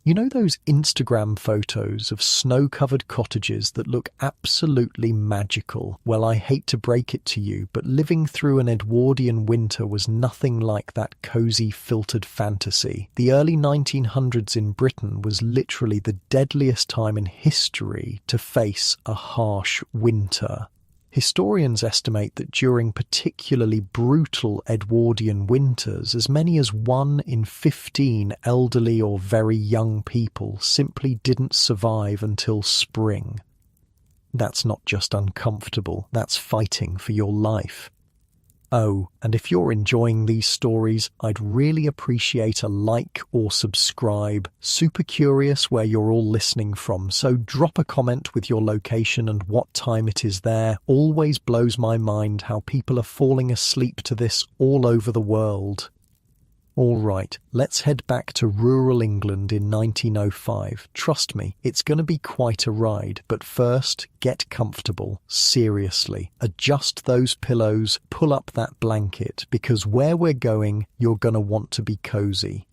You know those Instagram photos of snow-covered cottages that look absolutely magical? Well, I hate to break it to you, but living through an Edwardian winter was nothing like that cozy, filtered fantasy. The early 1900s in Britain was literally the deadliest time in history to face a harsh winter. Historians estimate that during particularly brutal Edwardian winters, as many as 1 in 15 elderly or very young people simply didn't survive until spring. That's not just uncomfortable, that's fighting for your life. Oh, and if you're enjoying these stories, I'd really appreciate a like or subscribe. Super curious where you're all listening from, so drop a comment with your location and what time it is there. Always blows my mind how people are falling asleep to this all over the world. All right, let's head back to rural England in 1905. Trust me, it's going to be quite a ride, but first, get comfortable. Seriously, adjust those pillows, pull up that blanket, because where we're going, you're going to want to be cozy.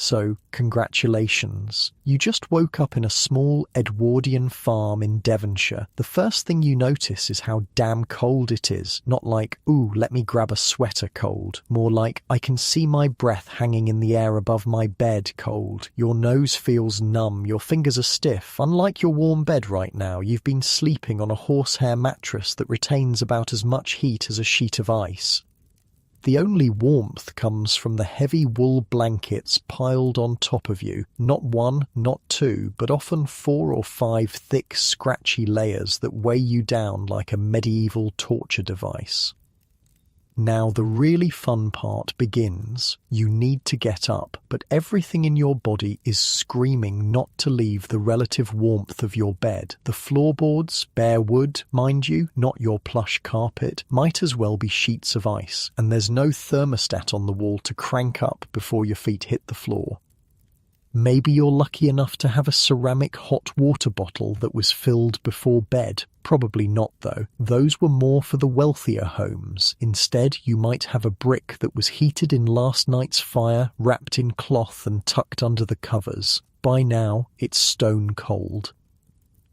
So, congratulations. You just woke up in a small Edwardian farm in Devonshire. The first thing you notice is how damn cold it is. Not like, ooh, let me grab a sweater cold. More like, I can see my breath hanging in the air above my bed cold. Your nose feels numb, your fingers are stiff. Unlike your warm bed right now, you've been sleeping on a horsehair mattress that retains about as much heat as a sheet of ice. The only warmth comes from the heavy wool blankets piled on top of you. Not 1, not 2, but often 4 or 5 thick, scratchy layers that weigh you down like a medieval torture device. Now the really fun part begins. You need to get up, but everything in your body is screaming not to leave the relative warmth of your bed. The floorboards, bare wood, mind you, not your plush carpet, might as well be sheets of ice, and there's no thermostat on the wall to crank up before your feet hit the floor. Maybe you're lucky enough to have a ceramic hot water bottle that was filled before bed. Probably not, though. Those were more for the wealthier homes. Instead, you might have a brick that was heated in last night's fire, wrapped in cloth and tucked under the covers. By now, it's stone cold.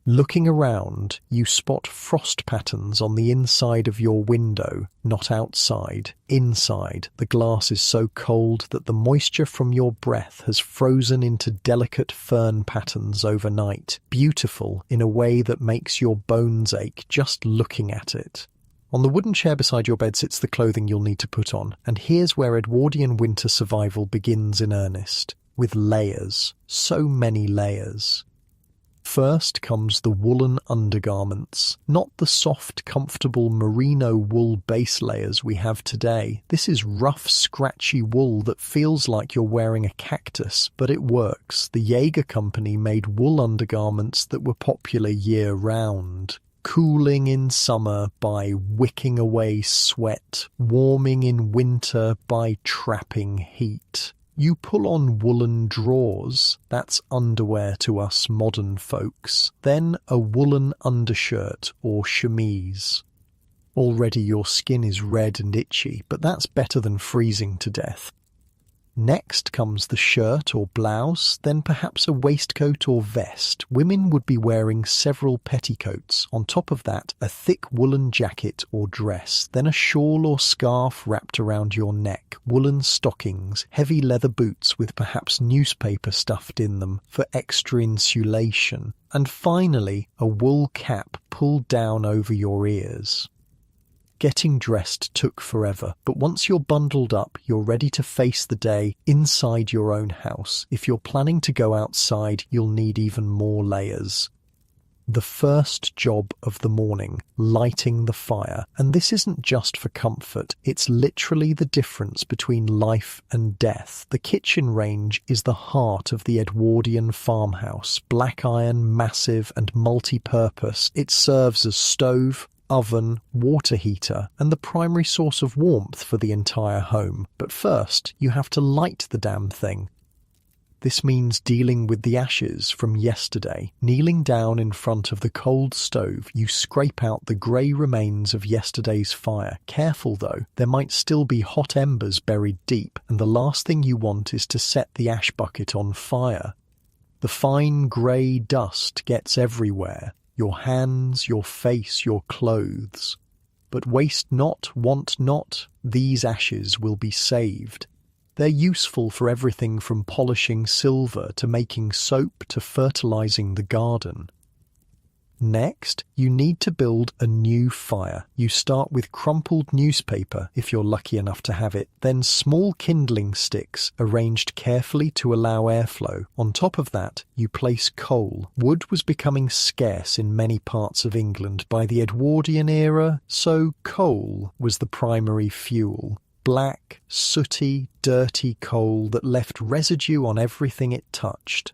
Looking around, you spot frost patterns on the inside of your window, not outside. Inside, the glass is so cold that the moisture from your breath has frozen into delicate fern patterns overnight, beautiful in a way that makes your bones ache just looking at it. On the wooden chair beside your bed sits the clothing you'll need to put on, and here's where Edwardian winter survival begins in earnest, with layers, so many layers. First comes the woolen undergarments, not the soft, comfortable merino wool base layers we have today. This is rough, scratchy wool that feels like you're wearing a cactus, but it works. The Jaeger company made wool undergarments that were popular year-round. Cooling in summer by wicking away sweat, warming in winter by trapping heat. You pull on woolen drawers, that's underwear to us modern folks, then a woolen undershirt or chemise. Already your skin is red and itchy, but that's better than freezing to death. Next comes the shirt or blouse, then perhaps a waistcoat or vest. Women would be wearing several petticoats. On top of that, a thick woolen jacket or dress, then a shawl or scarf wrapped around your neck, woolen stockings, heavy leather boots with perhaps newspaper stuffed in them for extra insulation, and finally a wool cap pulled down over your ears. Getting dressed took forever, but once you're bundled up, you're ready to face the day inside your own house. If you're planning to go outside, you'll need even more layers. The first job of the morning, lighting the fire. And this isn't just for comfort, it's literally the difference between life and death. The kitchen range is the heart of the Edwardian farmhouse. Black iron, massive and multi-purpose. It serves as stove, oven, water heater, and the primary source of warmth for the entire home. But first, you have to light the damn thing. This means dealing with the ashes from yesterday. Kneeling down in front of the cold stove, you scrape out the grey remains of yesterday's fire. Careful though, there might still be hot embers buried deep, and the last thing you want is to set the ash bucket on fire. The fine grey dust gets everywhere, your hands, your face, your clothes. But waste not, want not, these ashes will be saved. They're useful for everything from polishing silver to making soap to fertilizing the garden. Next, you need to build a new fire. You start with crumpled newspaper, if you're lucky enough to have it, then small kindling sticks arranged carefully to allow airflow. On top of that, you place coal. Wood was becoming scarce in many parts of England by the Edwardian era, so coal was the primary fuel. Black, sooty, dirty coal that left residue on everything it touched.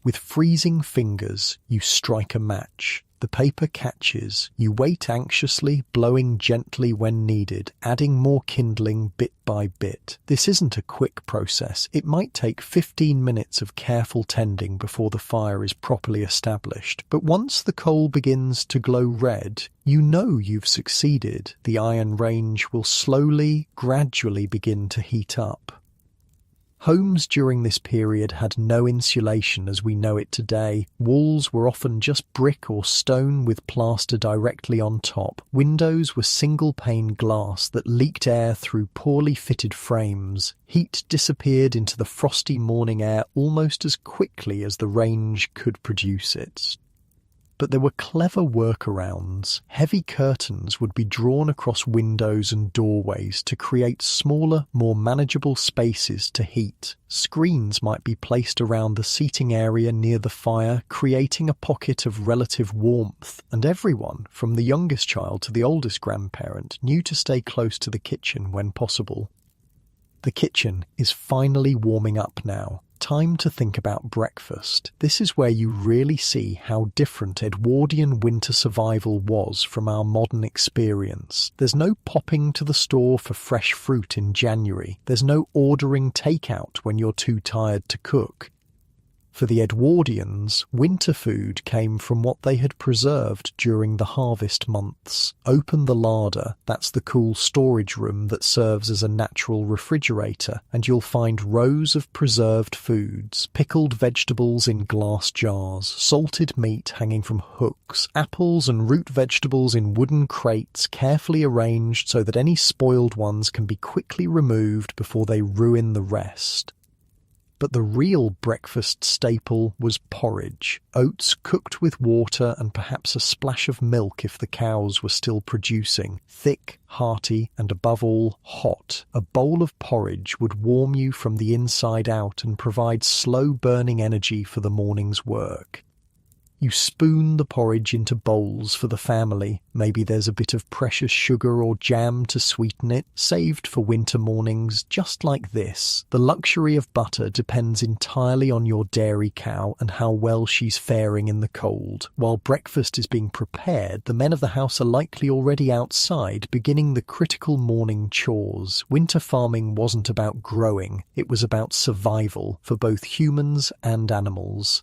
With freezing fingers, you strike a match. The paper catches. You wait anxiously, blowing gently when needed, adding more kindling bit by bit. This isn't a quick process. It might take 15 minutes of careful tending before the fire is properly established. But once the coal begins to glow red, you know you've succeeded. The iron range will slowly, gradually begin to heat up. Homes during this period had no insulation as we know it today. Walls were often just brick or stone with plaster directly on top. Windows were single-pane glass that leaked air through poorly fitted frames. Heat disappeared into the frosty morning air almost as quickly as the range could produce it. But there were clever workarounds. Heavy curtains would be drawn across windows and doorways to create smaller, more manageable spaces to heat. Screens might be placed around the seating area near the fire, creating a pocket of relative warmth, and everyone, from the youngest child to the oldest grandparent, knew to stay close to the kitchen when possible. The kitchen is finally warming up now. Time to think about breakfast. This is where you really see how different Edwardian winter survival was from our modern experience. There's no popping to the store for fresh fruit in January. There's no ordering takeout when you're too tired to cook. For the Edwardians, winter food came from what they had preserved during the harvest months. Open the larder, that's the cool storage room that serves as a natural refrigerator, and you'll find rows of preserved foods, pickled vegetables in glass jars, salted meat hanging from hooks, apples and root vegetables in wooden crates carefully arranged so that any spoiled ones can be quickly removed before they ruin the rest. But the real breakfast staple was porridge, oats cooked with water and perhaps a splash of milk if the cows were still producing. Thick, hearty, and above all, hot. A bowl of porridge would warm you from the inside out and provide slow-burning energy for the morning's work. You spoon the porridge into bowls for the family. Maybe there's a bit of precious sugar or jam to sweeten it, saved for winter mornings just like this. The luxury of butter depends entirely on your dairy cow and how well she's faring in the cold. While breakfast is being prepared, the men of the house are likely already outside, beginning the critical morning chores. Winter farming wasn't about growing, it was about survival for both humans and animals.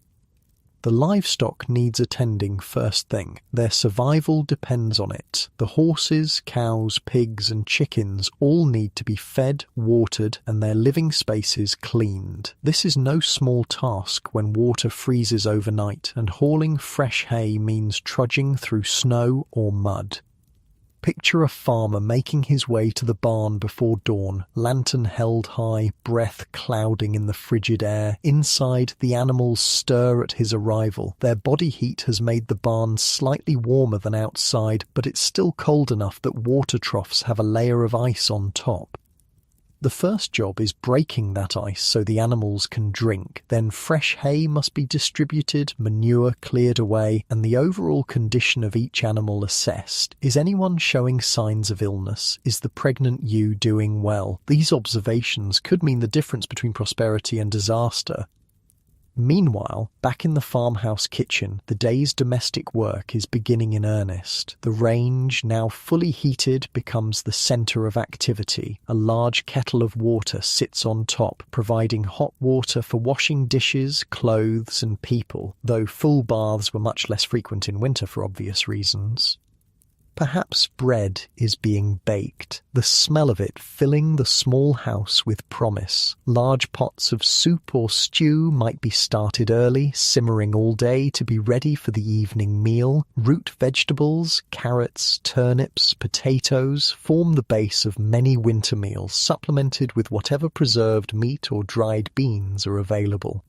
The livestock needs attending first thing. Their survival depends on it. The horses, cows, pigs and chickens all need to be fed, watered and their living spaces cleaned. This is no small task when water freezes overnight and hauling fresh hay means trudging through snow or mud. Picture a farmer making his way to the barn before dawn, lantern held high, breath clouding in the frigid air. Inside, the animals stir at his arrival. Their body heat has made the barn slightly warmer than outside, but it's still cold enough that water troughs have a layer of ice on top. The first job is breaking that ice so the animals can drink. Then fresh hay must be distributed, manure cleared away, and the overall condition of each animal assessed. Is anyone showing signs of illness? Is the pregnant ewe doing well? These observations could mean the difference between prosperity and disaster. Meanwhile, back in the farmhouse kitchen, the day's domestic work is beginning in earnest. The range, now fully heated, becomes the centre of activity. A large kettle of water sits on top, providing hot water for washing dishes, clothes and people, though full baths were much less frequent in winter for obvious reasons. Perhaps bread is being baked, the smell of it filling the small house with promise. Large pots of soup or stew might be started early, simmering all day to be ready for the evening meal. Root vegetables, carrots, turnips, potatoes form the base of many winter meals, supplemented with whatever preserved meat or dried beans are available.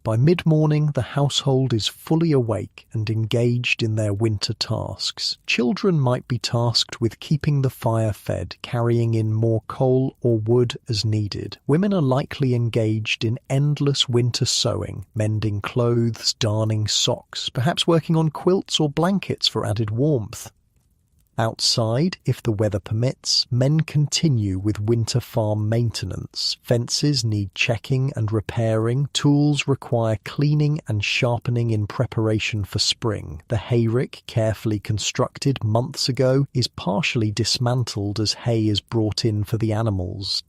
By mid-morning, the household is fully awake and engaged in their winter tasks. Children might be tasked with keeping the fire fed, carrying in more coal or wood as needed. Women are likely engaged in endless winter sewing, mending clothes, darning socks, perhaps working on quilts or blankets for added warmth. Outside, if the weather permits, men continue with winter farm maintenance. Fences need checking and repairing, tools require cleaning and sharpening in preparation for spring. The hayrick, carefully constructed months ago, is partially dismantled as hay is brought in for the animals.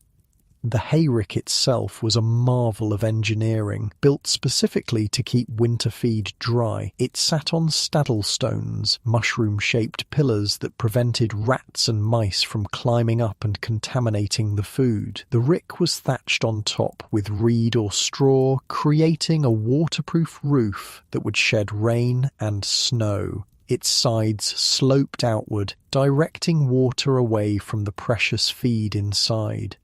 The hayrick itself was a marvel of engineering, built specifically to keep winter feed dry. It sat on staddle stones, mushroom-shaped pillars that prevented rats and mice from climbing up and contaminating the food. The rick was thatched on top with reed or straw, creating a waterproof roof that would shed rain and snow. Its sides sloped outward, directing water away from the precious feed inside.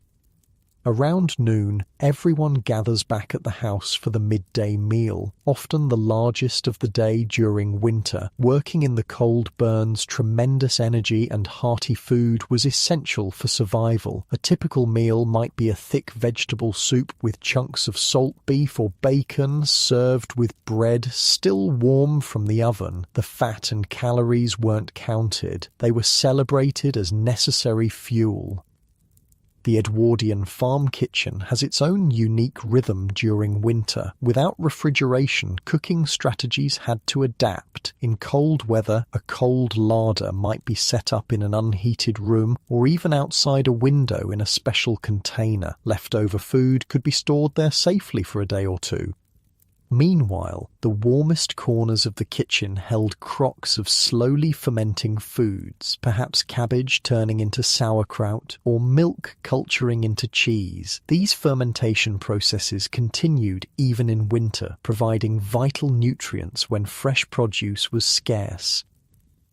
Around noon, everyone gathers back at the house for the midday meal, often the largest of the day during winter. Working in the cold burns, tremendous energy and hearty food was essential for survival. A typical meal might be a thick vegetable soup with chunks of salt beef or bacon served with bread still warm from the oven. The fat and calories weren't counted. They were celebrated as necessary fuel. The Edwardian farm kitchen has its own unique rhythm during winter. Without refrigeration, cooking strategies had to adapt. In cold weather, a cold larder might be set up in an unheated room or even outside a window in a special container. Leftover food could be stored there safely for a day or two. Meanwhile, the warmest corners of the kitchen held crocks of slowly fermenting foods, perhaps cabbage turning into sauerkraut or milk culturing into cheese. These fermentation processes continued even in winter, providing vital nutrients when fresh produce was scarce.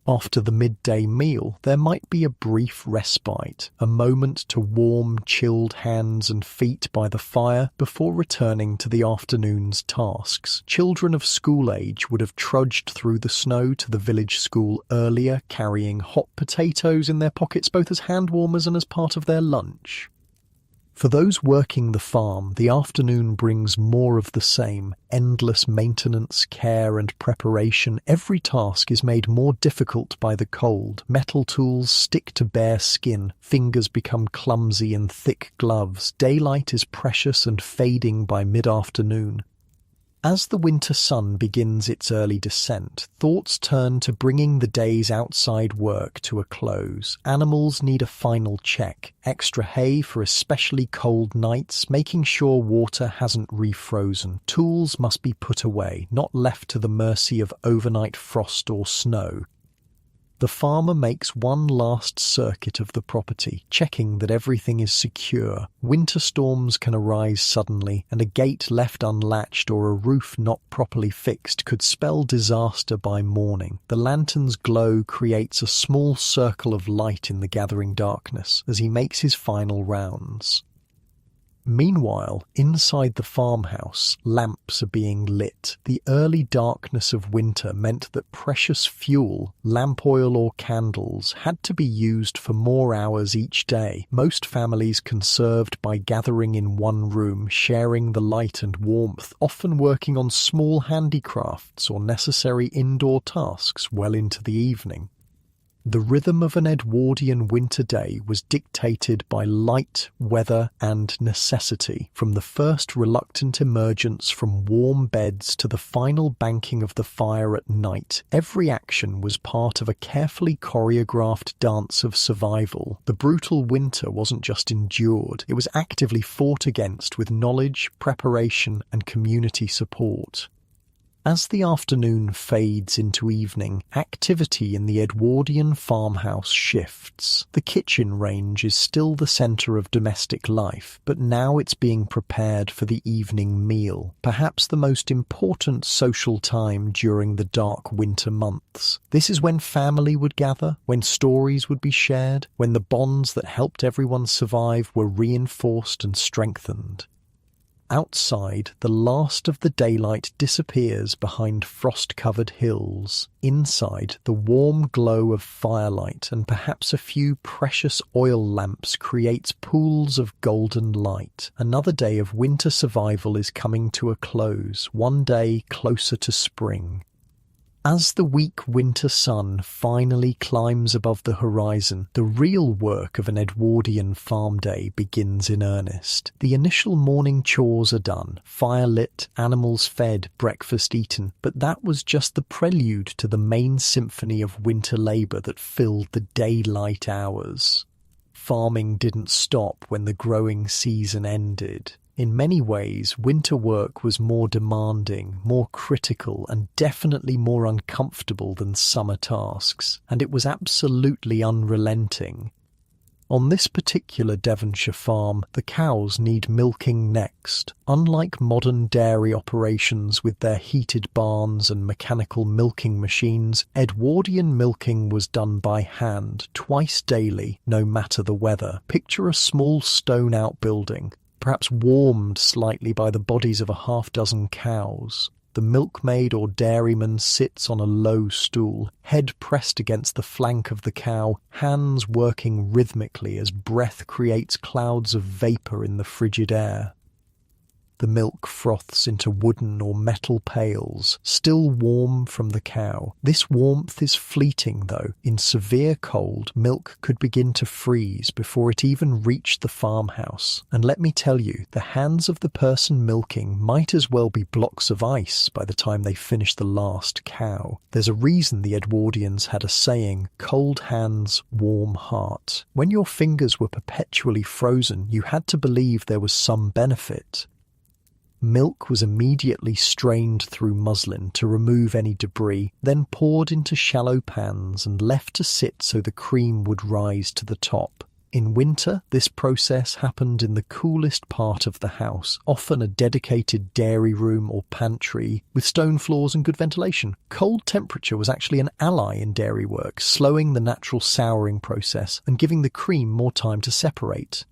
After the midday meal, there might be a brief respite, a moment to warm chilled hands and feet by the fire before returning to the afternoon's tasks. Children of school age would have trudged through the snow to the village school earlier, carrying hot potatoes in their pockets both as hand warmers and as part of their lunch. For those working the farm, the afternoon brings more of the same. Endless maintenance, care and preparation. Every task is made more difficult by the cold. Metal tools stick to bare skin. Fingers become clumsy in thick gloves. Daylight is precious and fading by mid-afternoon. As the winter sun begins its early descent, thoughts turn to bringing the day's outside work to a close. Animals need a final check, extra hay for especially cold nights, making sure water hasn't refrozen. Tools must be put away, not left to the mercy of overnight frost or snow. The farmer makes one last circuit of the property, checking that everything is secure. Winter storms can arise suddenly, and a gate left unlatched or a roof not properly fixed could spell disaster by morning. The lantern's glow creates a small circle of light in the gathering darkness as he makes his final rounds. Meanwhile, inside the farmhouse, lamps are being lit. The early darkness of winter meant that precious fuel, lamp oil or candles, had to be used for more hours each day. Most families conserved by gathering in one room, sharing the light and warmth, often working on small handicrafts or necessary indoor tasks well into the evening. The rhythm of an Edwardian winter day was dictated by light, weather, and necessity. From the first reluctant emergence from warm beds to the final banking of the fire at night, every action was part of a carefully choreographed dance of survival. The brutal winter wasn't just endured, it was actively fought against with knowledge, preparation, and community support. As the afternoon fades into evening, activity in the Edwardian farmhouse shifts. The kitchen range is still the centre of domestic life, but now it's being prepared for the evening meal, perhaps the most important social time during the dark winter months. This is when family would gather, when stories would be shared, when the bonds that helped everyone survive were reinforced and strengthened. Outside, the last of the daylight disappears behind frost-covered hills. Inside, the warm glow of firelight and perhaps a few precious oil lamps creates pools of golden light. Another day of winter survival is coming to a close, one day closer to spring. As the weak winter sun finally climbs above the horizon, the real work of an Edwardian farm day begins in earnest. The initial morning chores are done, fire lit, animals fed, breakfast eaten, but that was just the prelude to the main symphony of winter labour that filled the daylight hours. Farming didn't stop when the growing season ended. In many ways, winter work was more demanding, more critical, and definitely more uncomfortable than summer tasks, and it was absolutely unrelenting. On this particular Devonshire farm, the cows need milking next. Unlike modern dairy operations with their heated barns and mechanical milking machines, Edwardian milking was done by hand, twice daily, no matter the weather. Picture a small stone outbuilding, perhaps warmed slightly by the bodies of a half-dozen cows. The milkmaid or dairyman sits on a low stool, head pressed against the flank of the cow, hands working rhythmically as breath creates clouds of vapour in the frigid air. The milk froths into wooden or metal pails, still warm from the cow. This warmth is fleeting, though. In severe cold, milk could begin to freeze before it even reached the farmhouse. And let me tell you, the hands of the person milking might as well be blocks of ice by the time they finish the last cow. There's a reason the Edwardians had a saying, "Cold hands, warm heart." When your fingers were perpetually frozen, you had to believe there was some benefit. Milk was immediately strained through muslin to remove any debris, then poured into shallow pans and left to sit so the cream would rise to the top. In winter, this process happened in the coolest part of the house, often a dedicated dairy room or pantry with stone floors and good ventilation. Cold temperature was actually an ally in dairy work, slowing the natural souring process and giving the cream more time to separate.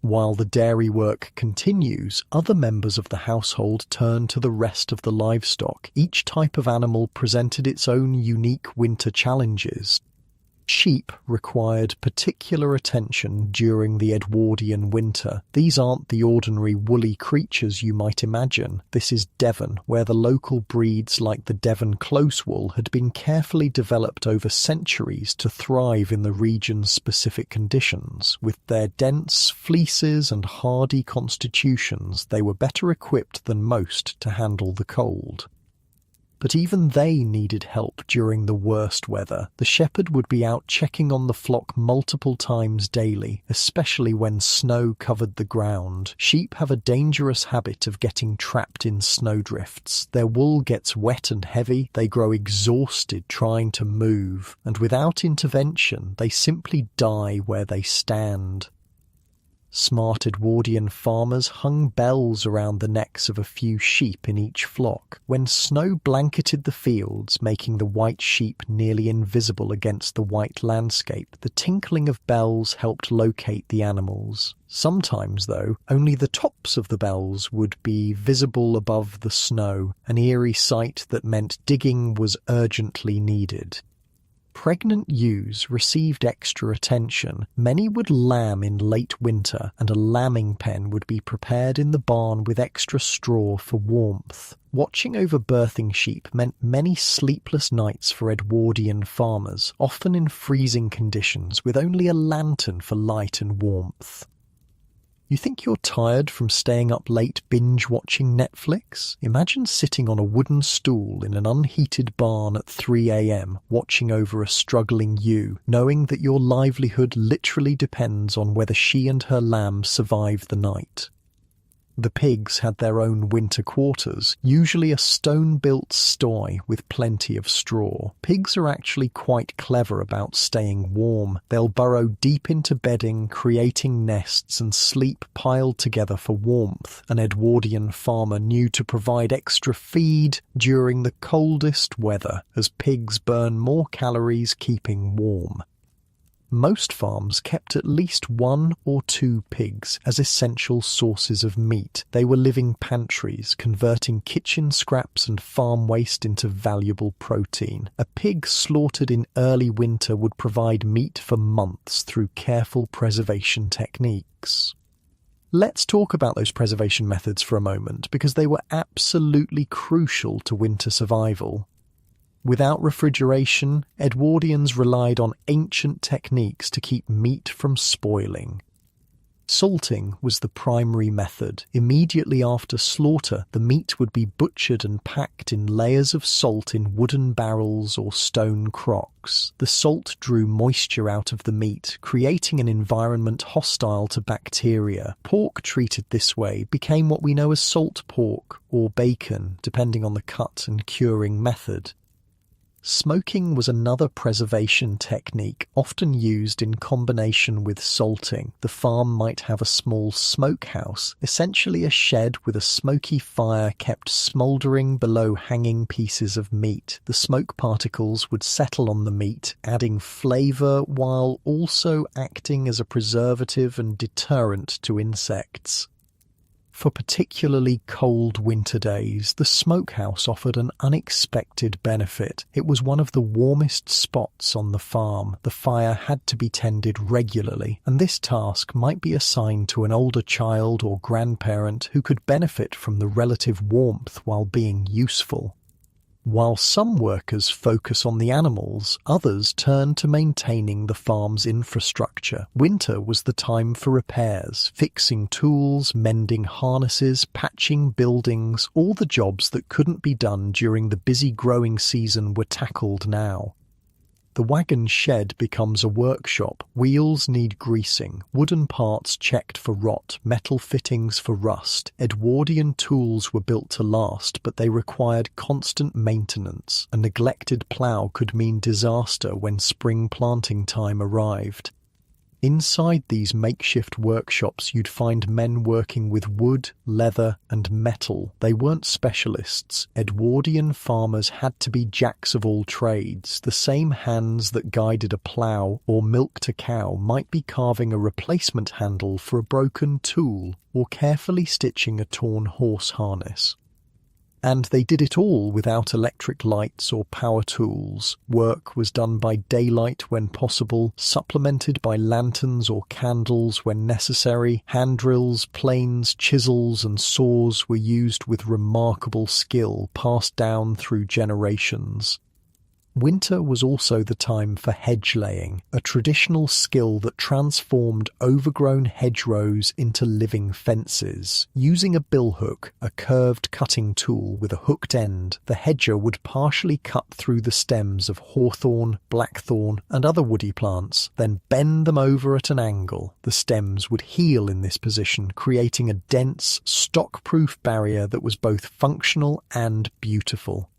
While the dairy work continues, other members of the household turn to the rest of the livestock. Each type of animal presented its own unique winter challenges. Sheep required particular attention during the Edwardian winter. These aren't the ordinary woolly creatures you might imagine. This is Devon, where the local breeds like the Devon close wool had been carefully developed over centuries to thrive in the region's specific conditions. With their dense fleeces and hardy constitutions, they were better equipped than most to handle the cold. But even they needed help during the worst weather. The shepherd would be out checking on the flock multiple times daily, especially when snow covered the ground. Sheep have a dangerous habit of getting trapped in snowdrifts. Their wool gets wet and heavy, they grow exhausted trying to move, and without intervention, they simply die where they stand. Smart Edwardian farmers hung bells around the necks of a few sheep in each flock. When snow blanketed the fields, making the white sheep nearly invisible against the white landscape, the tinkling of bells helped locate the animals. Sometimes, though, only the tops of the bells would be visible above the snow, an eerie sight that meant digging was urgently needed. Pregnant ewes received extra attention. Many would lamb in late winter, and a lambing pen would be prepared in the barn with extra straw for warmth. Watching over birthing sheep meant many sleepless nights for Edwardian farmers, often in freezing conditions with only a lantern for light and warmth. You think you're tired from staying up late binge-watching Netflix? Imagine sitting on a wooden stool in an unheated barn at 3 a.m, watching over a struggling ewe, knowing that your livelihood literally depends on whether she and her lamb survive the night. The pigs had their own winter quarters, usually a stone-built sty with plenty of straw. Pigs are actually quite clever about staying warm. They'll burrow deep into bedding, creating nests and sleep piled together for warmth. An Edwardian farmer knew to provide extra feed during the coldest weather, as pigs burn more calories keeping warm. Most farms kept at least 1 or 2 pigs as essential sources of meat. They were living pantries, converting kitchen scraps and farm waste into valuable protein. A pig slaughtered in early winter would provide meat for months through careful preservation techniques. Let's talk about those preservation methods for a moment, because they were absolutely crucial to winter survival. Without refrigeration, Edwardians relied on ancient techniques to keep meat from spoiling. Salting was the primary method. Immediately after slaughter, the meat would be butchered and packed in layers of salt in wooden barrels or stone crocks. The salt drew moisture out of the meat, creating an environment hostile to bacteria. Pork treated this way became what we know as salt pork or bacon, depending on the cut and curing method. Smoking was another preservation technique, often used in combination with salting. The farm might have a small smokehouse, essentially a shed with a smoky fire kept smouldering below hanging pieces of meat. The smoke particles would settle on the meat, adding flavour while also acting as a preservative and deterrent to insects. For particularly cold winter days, the smokehouse offered an unexpected benefit. It was one of the warmest spots on the farm. The fire had to be tended regularly, and this task might be assigned to an older child or grandparent who could benefit from the relative warmth while being useful. While some workers focus on the animals, others turn to maintaining the farm's infrastructure. Winter was the time for repairs, fixing tools, mending harnesses, patching buildings. All the jobs that couldn't be done during the busy growing season were tackled now. The wagon shed becomes a workshop. Wheels need greasing, wooden parts checked for rot, metal fittings for rust. Edwardian tools were built to last, but they required constant maintenance. A neglected plough could mean disaster when spring planting time arrived. Inside these makeshift workshops you'd find men working with wood, leather and metal. They weren't specialists. Edwardian farmers had to be jacks of all trades. The same hands that guided a plough or milked a cow might be carving a replacement handle for a broken tool or carefully stitching a torn horse harness. And they did it all without electric lights or power tools. Work was done by daylight when possible, supplemented by lanterns or candles when necessary. Hand drills, planes, chisels and saws were used with remarkable skill passed down through generations. Winter was also the time for hedge laying, a traditional skill that transformed overgrown hedgerows into living fences. Using a billhook, a curved cutting tool with a hooked end, the hedger would partially cut through the stems of hawthorn, blackthorn and other woody plants, then bend them over at an angle. The stems would heal in this position, creating a dense, stock-proof barrier that was both functional and beautiful.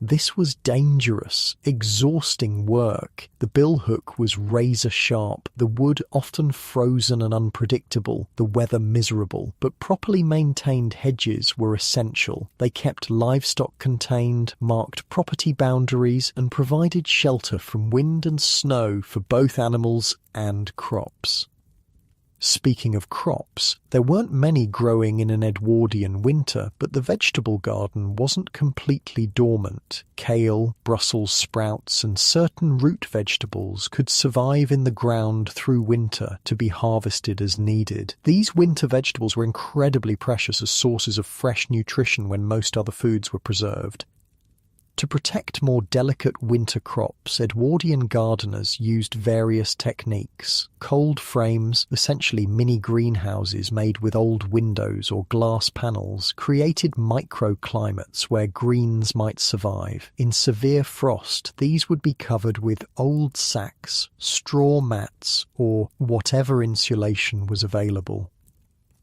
This was dangerous, exhausting work. The billhook was razor sharp, the wood often frozen and unpredictable, the weather miserable, but properly maintained hedges were essential. They kept livestock contained, marked property boundaries, and provided shelter from wind and snow for both animals and crops. Speaking of crops, there weren't many growing in an Edwardian winter, but the vegetable garden wasn't completely dormant. Kale, Brussels sprouts, and certain root vegetables could survive in the ground through winter to be harvested as needed. These winter vegetables were incredibly precious as sources of fresh nutrition when most other foods were preserved. To protect more delicate winter crops, Edwardian gardeners used various techniques. Cold frames, essentially mini greenhouses made with old windows or glass panels, created microclimates where greens might survive. In severe frost, these would be covered with old sacks, straw mats, or whatever insulation was available.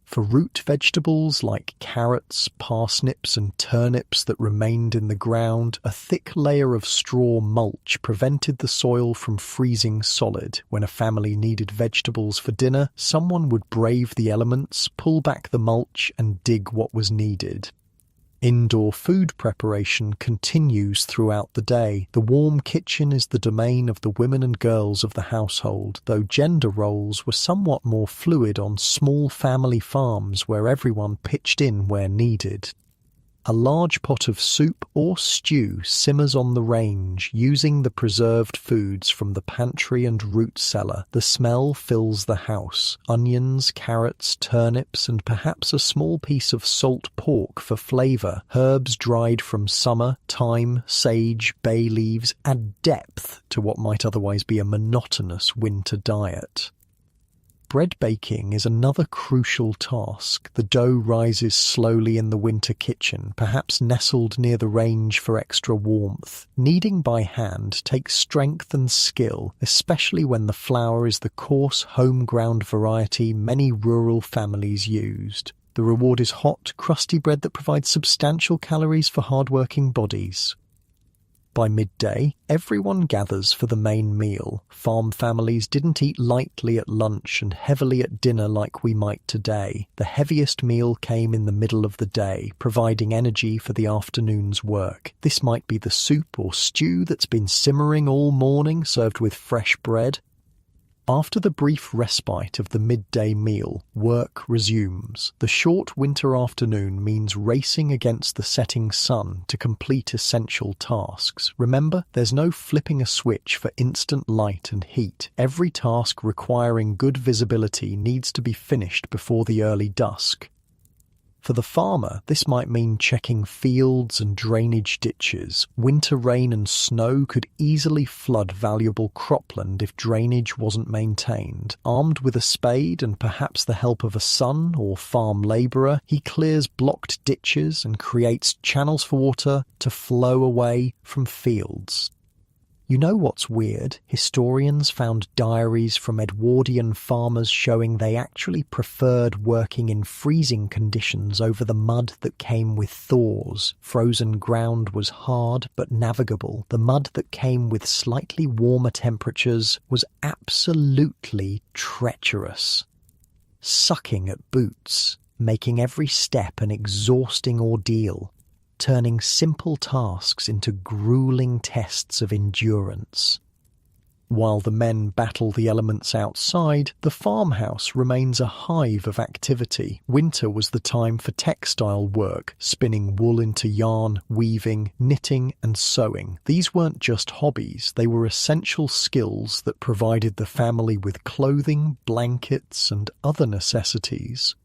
For root vegetables like carrots, parsnips and turnips that remained in the ground, a thick layer of straw mulch prevented the soil from freezing solid. When a family needed vegetables for dinner, someone would brave the elements, pull back the mulch and dig what was needed. Indoor food preparation continues throughout the day. The warm kitchen is the domain of the women and girls of the household, though gender roles were somewhat more fluid on small family farms where everyone pitched in where needed. A large pot of soup or stew simmers on the range, using the preserved foods from the pantry and root cellar. The smell fills the house. Onions, carrots, turnips, and perhaps a small piece of salt pork for flavour. Herbs dried from summer, thyme, sage, bay leaves add depth to what might otherwise be a monotonous winter diet. Bread baking is another crucial task. The dough rises slowly in the winter kitchen, perhaps nestled near the range for extra warmth. Kneading by hand takes strength and skill, especially when the flour is the coarse, home-ground variety many rural families used. The reward is hot, crusty bread that provides substantial calories for hard-working bodies. By midday, everyone gathers for the main meal. Farm families didn't eat lightly at lunch and heavily at dinner like we might today. The heaviest meal came in the middle of the day, providing energy for the afternoon's work. This might be the soup or stew that's been simmering all morning, served with fresh bread. After the brief respite of the midday meal, work resumes. The short winter afternoon means racing against the setting sun to complete essential tasks. Remember, there's no flipping a switch for instant light and heat. Every task requiring good visibility needs to be finished before the early dusk. For the farmer, this might mean checking fields and drainage ditches. Winter rain and snow could easily flood valuable cropland if drainage wasn't maintained. Armed with a spade and perhaps the help of a son or farm labourer, he clears blocked ditches and creates channels for water to flow away from fields. You know what's weird? Historians found diaries from Edwardian farmers showing they actually preferred working in freezing conditions over the mud that came with thaws. Frozen ground was hard but navigable. The mud that came with slightly warmer temperatures was absolutely treacherous. Sucking at boots, making every step an exhausting ordeal, turning simple tasks into grueling tests of endurance. While the men battle the elements outside, the farmhouse remains a hive of activity. Winter was the time for textile work, spinning wool into yarn, weaving, knitting and sewing. These weren't just hobbies, they were essential skills that provided the family with clothing, blankets and other necessities.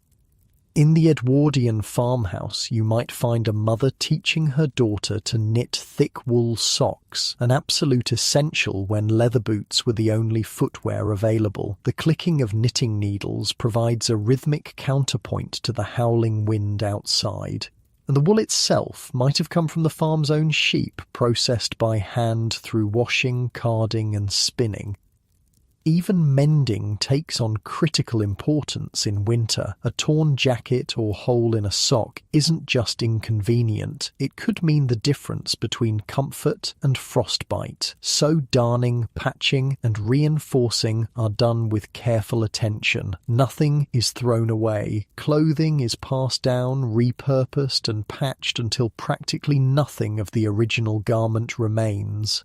In the Edwardian farmhouse, you might find a mother teaching her daughter to knit thick wool socks, an absolute essential when leather boots were the only footwear available. The clicking of knitting needles provides a rhythmic counterpoint to the howling wind outside. And the wool itself might have come from the farm's own sheep, processed by hand through washing, carding and spinning. Even mending takes on critical importance in winter. A torn jacket or hole in a sock isn't just inconvenient, it could mean the difference between comfort and frostbite. So darning, patching and reinforcing are done with careful attention. Nothing is thrown away. Clothing is passed down, repurposed and patched until practically nothing of the original garment remains.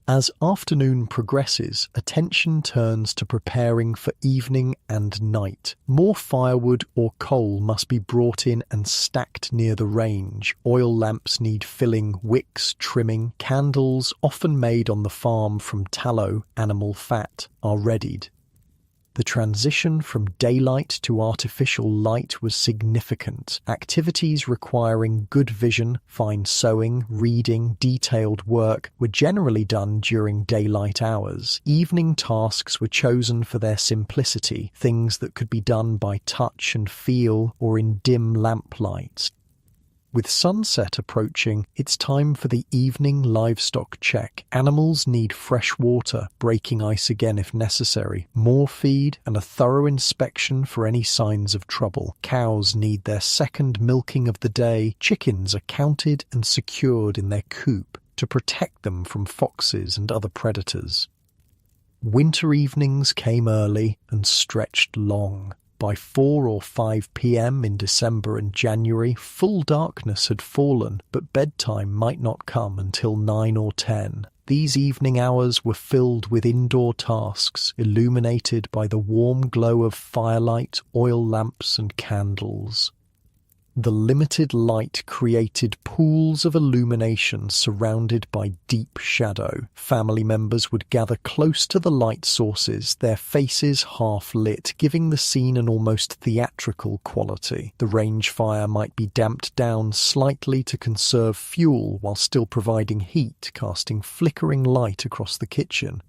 As afternoon progresses, attention turns to preparing for evening and night. More firewood or coal must be brought in and stacked near the range. Oil lamps need filling, wicks, trimming. Candles, often made on the farm from tallow, animal fat, are readied. The transition from daylight to artificial light was significant. Activities requiring good vision, fine sewing, reading, detailed work were generally done during daylight hours. Evening tasks were chosen for their simplicity, things that could be done by touch and feel or in dim lamplight. With sunset approaching, it's time for the evening livestock check. Animals need fresh water, breaking ice again if necessary, more feed, and a thorough inspection for any signs of trouble. Cows need their second milking of the day. Chickens are counted and secured in their coop to protect them from foxes and other predators. Winter evenings came early and stretched long. By 4 or 5 p.m. in December and January, full darkness had fallen, but bedtime might not come until 9 or 10. These evening hours were filled with indoor tasks, illuminated by the warm glow of firelight, oil lamps, and candles. The limited light created pools of illumination surrounded by deep shadow. Family members would gather close to the light sources, their faces half lit, giving the scene an almost theatrical quality. The range fire might be damped down slightly to conserve fuel while still providing heat, casting flickering light across the kitchen.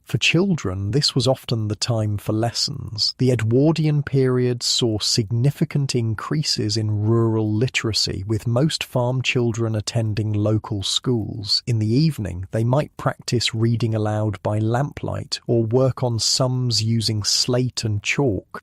For children, this was often the time for lessons. The Edwardian period saw significant increases in rural literacy, with most farm children attending local schools. In the evening, they might practice reading aloud by lamplight or work on sums using slate and chalk.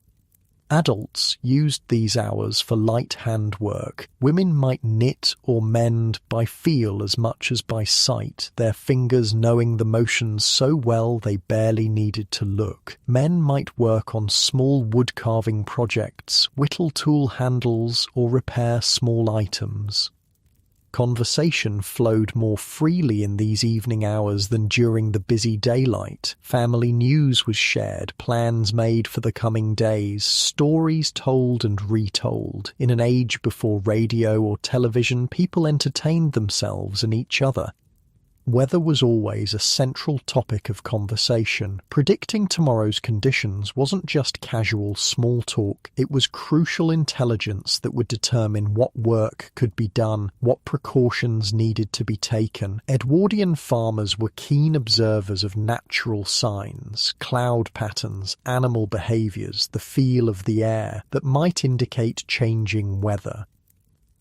Adults used these hours for light handwork. Women might knit or mend by feel as much as by sight, their fingers knowing the motions so well they barely needed to look. Men might work on small wood-carving projects, whittle tool handles, or repair small items. Conversation flowed more freely in these evening hours than during the busy daylight. Family news was shared, plans made for the coming days, stories told and retold. In an age before radio or television, people entertained themselves and each other. Weather was always a central topic of conversation. Predicting tomorrow's conditions wasn't just casual small talk, it was crucial intelligence that would determine what work could be done, what precautions needed to be taken. Edwardian farmers were keen observers of natural signs, cloud patterns, animal behaviours, the feel of the air that might indicate changing weather.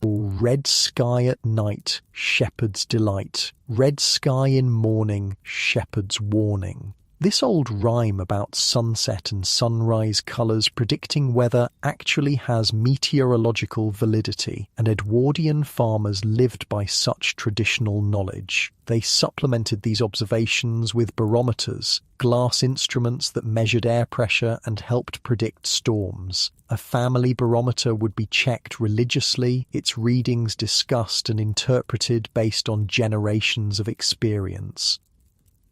Red sky at night, shepherd's delight. Red sky in morning, shepherd's warning. This old rhyme about sunset and sunrise colours predicting weather actually has meteorological validity, and Edwardian farmers lived by such traditional knowledge. They supplemented these observations with barometers, glass instruments that measured air pressure and helped predict storms. A family barometer would be checked religiously, its readings discussed and interpreted based on generations of experience.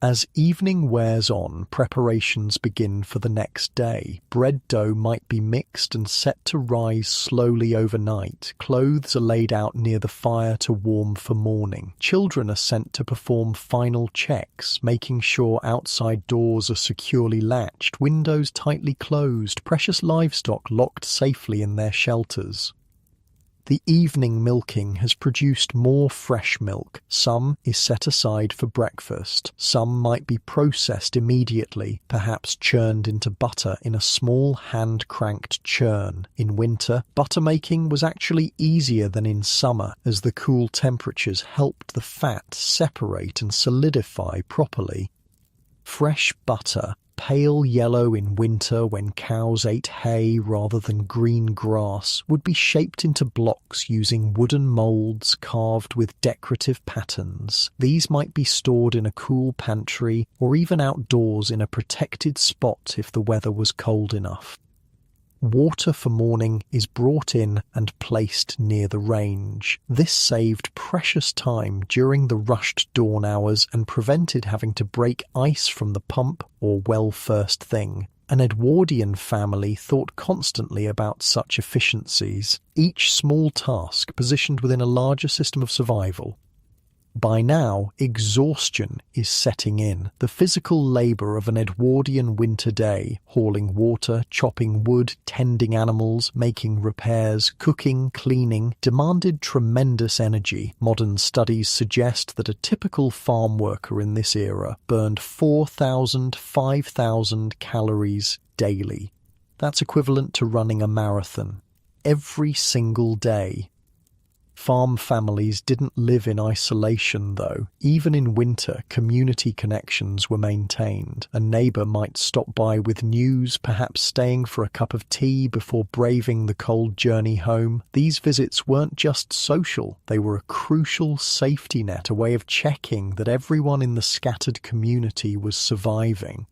As evening wears on, preparations begin for the next day. Bread dough might be mixed and set to rise slowly overnight. Clothes are laid out near the fire to warm for morning. Children are sent to perform final checks, making sure outside doors are securely latched, windows tightly closed, precious livestock locked safely in their shelters. The evening milking has produced more fresh milk. Some is set aside for breakfast. Some might be processed immediately, perhaps churned into butter in a small hand-cranked churn. In winter, butter making was actually easier than in summer, as the cool temperatures helped the fat separate and solidify properly. Fresh butter, pale yellow in winter when cows ate hay rather than green grass, would be shaped into blocks using wooden moulds carved with decorative patterns. These might be stored in a cool pantry or even outdoors in a protected spot if the weather was cold enough. Water for morning is brought in and placed near the range. This saved precious time during the rushed dawn hours and prevented having to break ice from the pump or well first thing. An Edwardian family thought constantly about such efficiencies, each small task positioned within a larger system of survival. By now, exhaustion is setting in. The physical labour of an Edwardian winter day, hauling water, chopping wood, tending animals, making repairs, cooking, cleaning, demanded tremendous energy. Modern studies suggest that a typical farm worker in this era burned 4,000 to 5,000 calories daily. That's equivalent to running a marathon every single day. Farm families didn't live in isolation, though. Even in winter, community connections were maintained. A neighbour might stop by with news, perhaps staying for a cup of tea before braving the cold journey home. These visits weren't just social, they were a crucial safety net, a way of checking that everyone in the scattered community was surviving.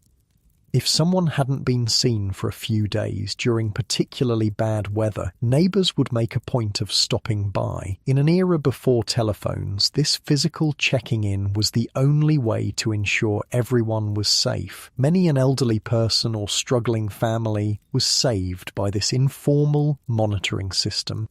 If someone hadn't been seen for a few days during particularly bad weather, neighbours would make a point of stopping by. In an era before telephones, this physical checking in was the only way to ensure everyone was safe. Many an elderly person or struggling family was saved by this informal monitoring system.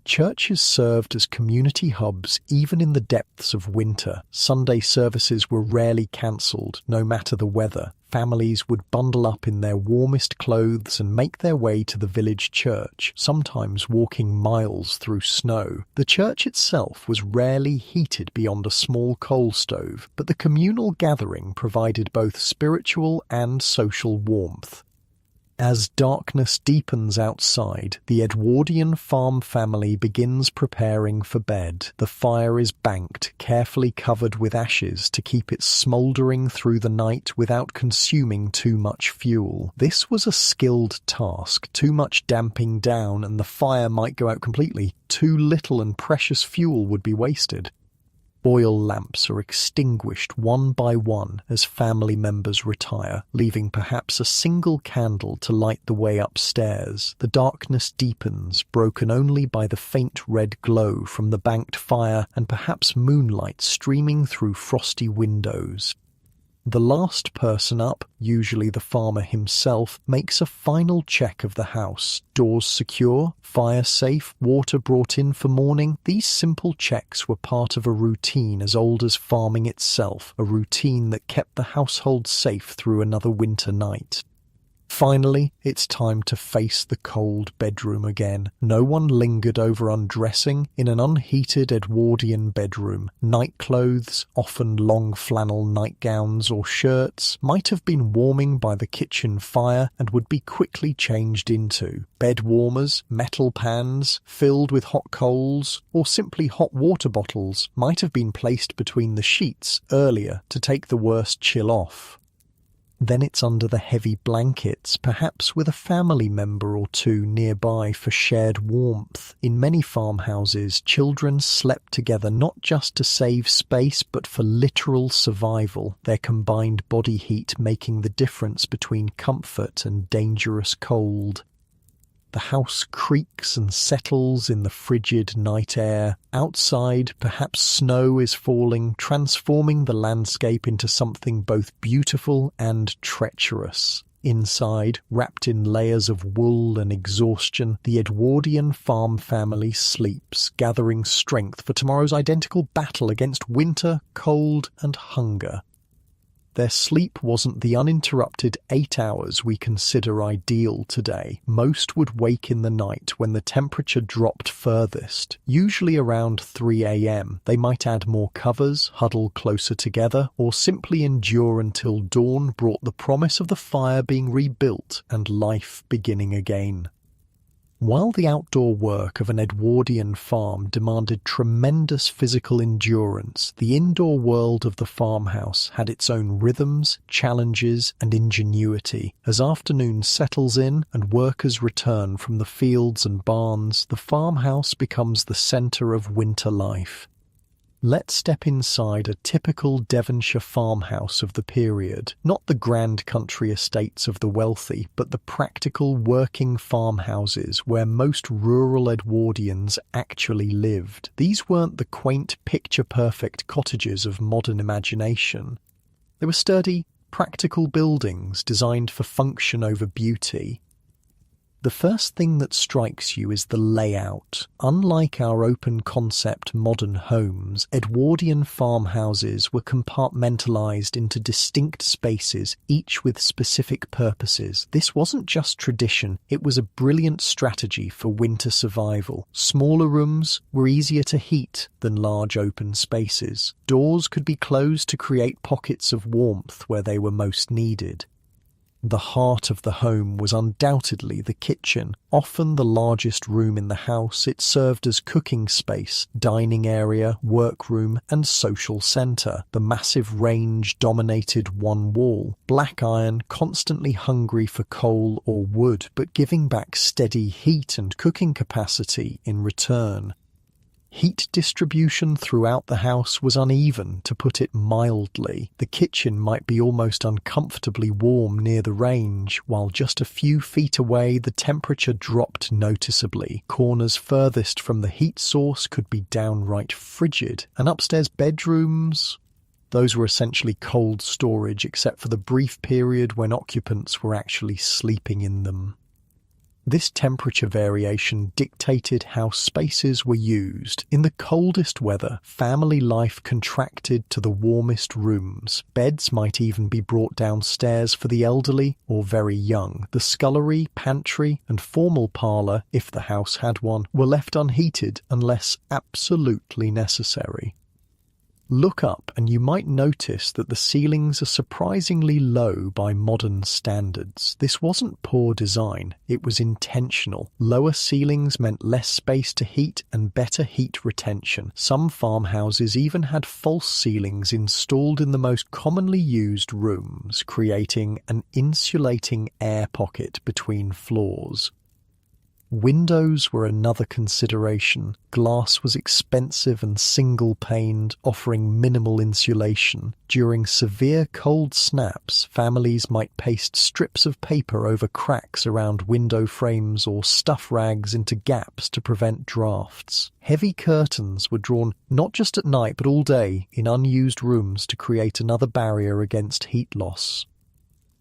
Churches served as community hubs even in the depths of winter. Sunday services were rarely cancelled, no matter the weather. Families would bundle up in their warmest clothes and make their way to the village church, sometimes walking miles through snow. The church itself was rarely heated beyond a small coal stove, but the communal gathering provided both spiritual and social warmth. As darkness deepens outside, the Edwardian farm family begins preparing for bed. The fire is banked, carefully covered with ashes to keep it smouldering through the night without consuming too much fuel. This was a skilled task. Too much damping down and the fire might go out completely. Too little and precious fuel would be wasted. Oil lamps are extinguished one by one as family members retire, leaving perhaps a single candle to light the way upstairs. The darkness deepens, broken only by the faint red glow from the banked fire and perhaps moonlight streaming through frosty windows. The last person up, usually the farmer himself, makes a final check of the house. Doors secure, fire safe, water brought in for morning. These simple checks were part of a routine as old as farming itself, a routine that kept the household safe through another winter night. Finally, it's time to face the cold bedroom again. No one lingered over undressing in an unheated Edwardian bedroom. Nightclothes, often long flannel nightgowns or shirts, might have been warming by the kitchen fire and would be quickly changed into. Bed warmers, metal pans, filled with hot coals, or simply hot water bottles might have been placed between the sheets earlier to take the worst chill off. Then it's under the heavy blankets, perhaps with a family member or two nearby for shared warmth. In many farmhouses, children slept together not just to save space but for literal survival, their combined body heat making the difference between comfort and dangerous cold. The house creaks and settles in the frigid night air. Outside, perhaps snow is falling, transforming the landscape into something both beautiful and treacherous. Inside, wrapped in layers of wool and exhaustion, the Edwardian farm family sleeps, gathering strength for tomorrow's identical battle against winter, cold, and hunger. Their sleep wasn't the uninterrupted 8 hours we consider ideal today. Most would wake in the night when the temperature dropped furthest, usually around 3 a.m. They might add more covers, huddle closer together, or simply endure until dawn brought the promise of the fire being rebuilt and life beginning again. While the outdoor work of an Edwardian farm demanded tremendous physical endurance, the indoor world of the farmhouse had its own rhythms, challenges, and ingenuity. As afternoon settles in and workers return from the fields and barns, the farmhouse becomes the centre of winter life. Let's step inside a typical Devonshire farmhouse of the period. Not the grand country estates of the wealthy, but the practical working farmhouses where most rural Edwardians actually lived. These weren't the quaint, picture-perfect cottages of modern imagination. They were sturdy, practical buildings designed for function over beauty. The first thing that strikes you is the layout. Unlike our open-concept modern homes, Edwardian farmhouses were compartmentalised into distinct spaces, each with specific purposes. This wasn't just tradition, it was a brilliant strategy for winter survival. Smaller rooms were easier to heat than large open spaces. Doors could be closed to create pockets of warmth where they were most needed. The heart of the home was undoubtedly the kitchen. Often the largest room in the house, it served as cooking space, dining area, workroom, and social centre. The massive range dominated one wall. Black iron, constantly hungry for coal or wood, but giving back steady heat and cooking capacity in return. Heat distribution throughout the house was uneven, to put it mildly. The kitchen might be almost uncomfortably warm near the range, while just a few feet away the temperature dropped noticeably. Corners furthest from the heat source could be downright frigid, and upstairs bedrooms, those were essentially cold storage except for the brief period when occupants were actually sleeping in them. This temperature variation dictated how spaces were used. In the coldest weather, family life contracted to the warmest rooms. Beds might even be brought downstairs for the elderly or very young. The scullery, pantry, and formal parlour, if the house had one, were left unheated unless absolutely necessary. Look up and you might notice that the ceilings are surprisingly low by modern standards. This wasn't poor design, it was intentional. Lower ceilings meant less space to heat and better heat retention. Some farmhouses even had false ceilings installed in the most commonly used rooms, creating an insulating air pocket between floors. Windows were another consideration. Glass was expensive and single-paned, offering minimal insulation. During severe cold snaps, families might paste strips of paper over cracks around window frames or stuff rags into gaps to prevent drafts. Heavy curtains were drawn not just at night but all day in unused rooms to create another barrier against heat loss.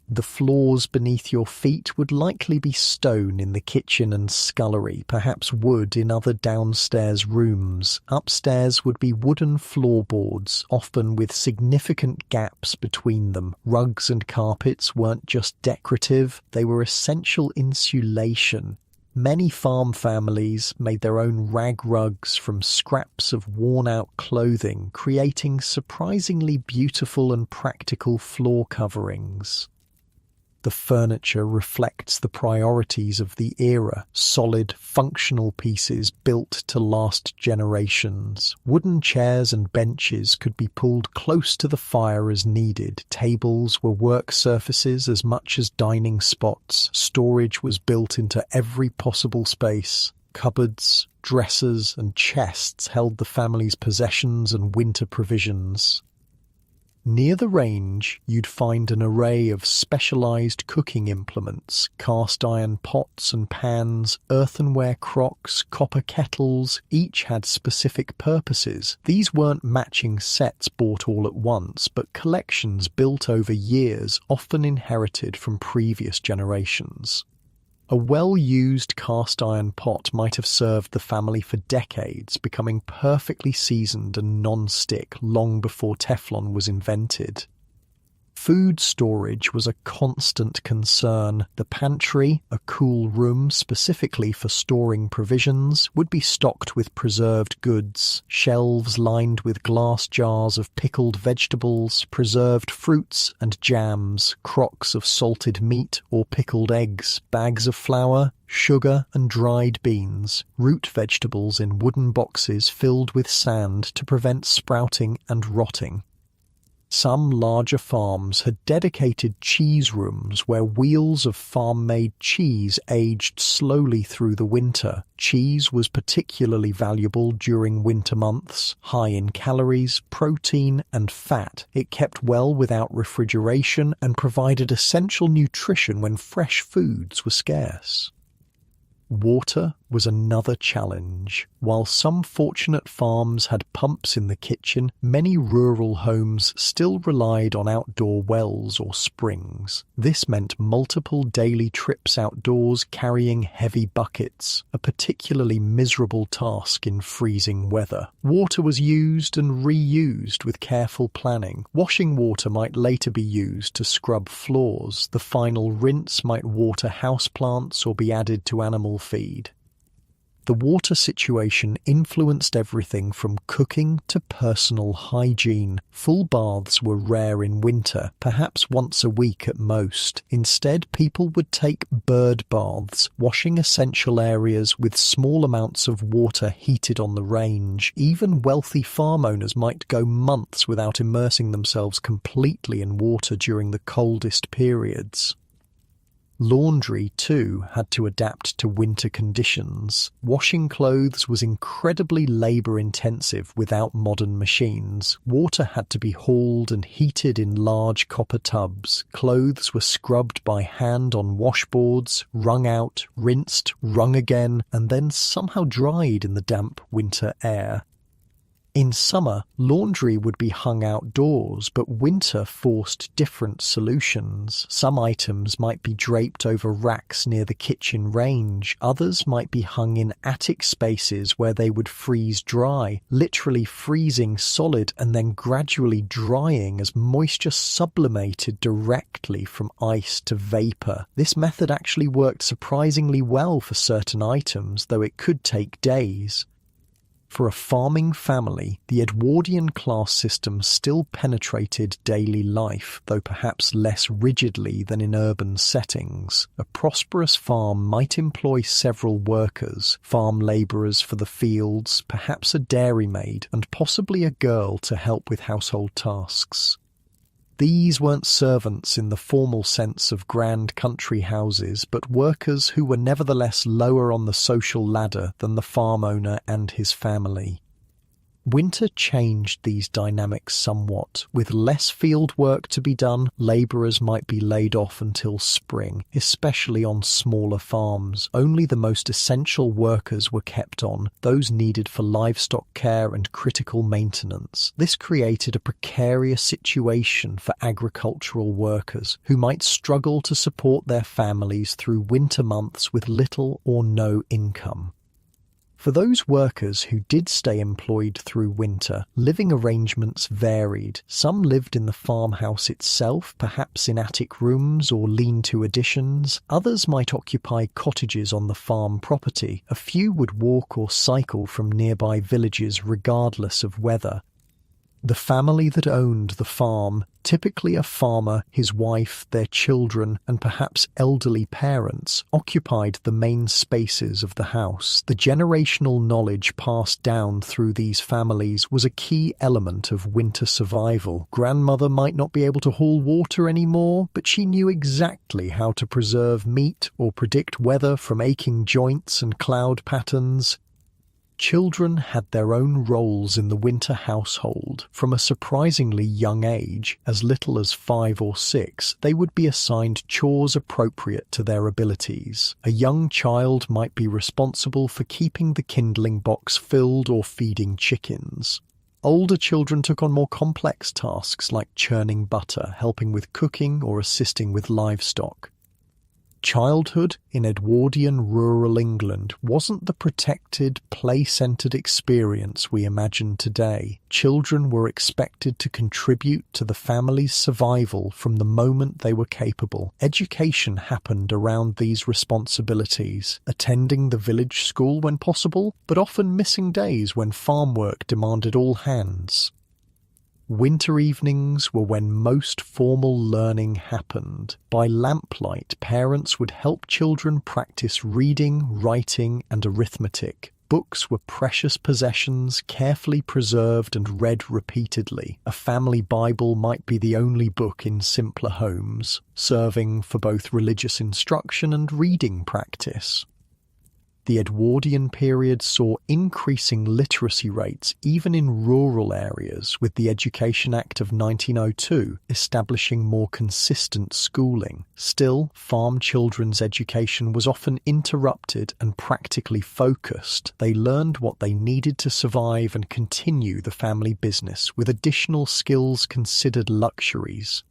The floors beneath your feet would likely be stone in the kitchen and scullery, perhaps wood in other downstairs rooms. Upstairs would be wooden floorboards, often with significant gaps between them. Rugs and carpets weren't just decorative, they were essential insulation. Many farm families made their own rag rugs from scraps of worn-out clothing, creating surprisingly beautiful and practical floor coverings. The furniture reflects the priorities of the era, solid, functional pieces built to last generations. Wooden chairs and benches could be pulled close to the fire as needed. Tables were work surfaces as much as dining spots. Storage was built into every possible space. Cupboards, dressers, and chests held the family's possessions and winter provisions. Near the range, you'd find an array of specialised cooking implements, cast-iron pots and pans, earthenware crocks, copper kettles. Each had specific purposes. These weren't matching sets bought all at once, but collections built over years, often inherited from previous generations. A well-used cast-iron pot might have served the family for decades, becoming perfectly seasoned and non-stick long before Teflon was invented. Food storage was a constant concern. The pantry, a cool room specifically for storing provisions, would be stocked with preserved goods. Shelves lined with glass jars of pickled vegetables, preserved fruits and jams, crocks of salted meat or pickled eggs, bags of flour, sugar and dried beans, root vegetables in wooden boxes filled with sand to prevent sprouting and rotting. Some larger farms had dedicated cheese rooms where wheels of farm-made cheese aged slowly through the winter. Cheese was particularly valuable during winter months, high in calories, protein, and fat. It kept well without refrigeration and provided essential nutrition when fresh foods were scarce. Water was another challenge. While some fortunate farms had pumps in the kitchen, many rural homes still relied on outdoor wells or springs. This meant multiple daily trips outdoors carrying heavy buckets, a particularly miserable task in freezing weather. Water was used and reused with careful planning. Washing water might later be used to scrub floors. The final rinse might water houseplants or be added to animal feed. The water situation influenced everything from cooking to personal hygiene. Full baths were rare in winter, perhaps once a week at most. Instead, people would take bird baths, washing essential areas with small amounts of water heated on the range. Even wealthy farm owners might go months without immersing themselves completely in water during the coldest periods. Laundry, too, had to adapt to winter conditions. Washing clothes was incredibly labour-intensive without modern machines. Water had to be hauled and heated in large copper tubs. Clothes were scrubbed by hand on washboards, wrung out, rinsed, wrung again, and then somehow dried in the damp winter air. In summer, laundry would be hung outdoors, but winter forced different solutions. Some items might be draped over racks near the kitchen range. Others might be hung in attic spaces where they would freeze dry, literally freezing solid and then gradually drying as moisture sublimated directly from ice to vapor. This method actually worked surprisingly well for certain items, though it could take days. For a farming family, the Edwardian class system still penetrated daily life, though perhaps less rigidly than in urban settings. A prosperous farm might employ several workers, farm labourers for the fields, perhaps a dairymaid, and possibly a girl to help with household tasks. These weren't servants in the formal sense of grand country houses, but workers who were nevertheless lower on the social ladder than the farm owner and his family. Winter changed these dynamics somewhat. With less field work to be done, labourers might be laid off until spring, especially on smaller farms. Only the most essential workers were kept on, those needed for livestock care and critical maintenance. This created a precarious situation for agricultural workers, who might struggle to support their families through winter months with little or no income. For those workers who did stay employed through winter, living arrangements varied. Some lived in the farmhouse itself, perhaps in attic rooms or lean-to additions. Others might occupy cottages on the farm property. A few would walk or cycle from nearby villages regardless of weather. The family that owned the farm, typically a farmer, his wife, their children, and perhaps elderly parents, occupied the main spaces of the house. The generational knowledge passed down through these families was a key element of winter survival. Grandmother might not be able to haul water anymore, but she knew exactly how to preserve meat or predict weather from aching joints and cloud patterns. Children had their own roles in the winter household. From a surprisingly young age, as little as 5 or 6, they would be assigned chores appropriate to their abilities. A young child might be responsible for keeping the kindling box filled or feeding chickens. Older children took on more complex tasks like churning butter, helping with cooking, or assisting with livestock. Childhood in Edwardian rural England wasn't the protected, play-centred experience we imagine today. Children were expected to contribute to the family's survival from the moment they were capable. Education happened around these responsibilities, attending the village school when possible, but often missing days when farm work demanded all hands. Winter evenings were when most formal learning happened. By lamplight, parents would help children practice reading, writing, and arithmetic. Books were precious possessions, carefully preserved and read repeatedly. A family Bible might be the only book in simpler homes, serving for both religious instruction and reading practice. The Edwardian period saw increasing literacy rates even in rural areas, with the Education Act of 1902 establishing more consistent schooling. Still, farm children's education was often interrupted and practically focused. They learned what they needed to survive and continue the family business, with additional skills considered luxuries.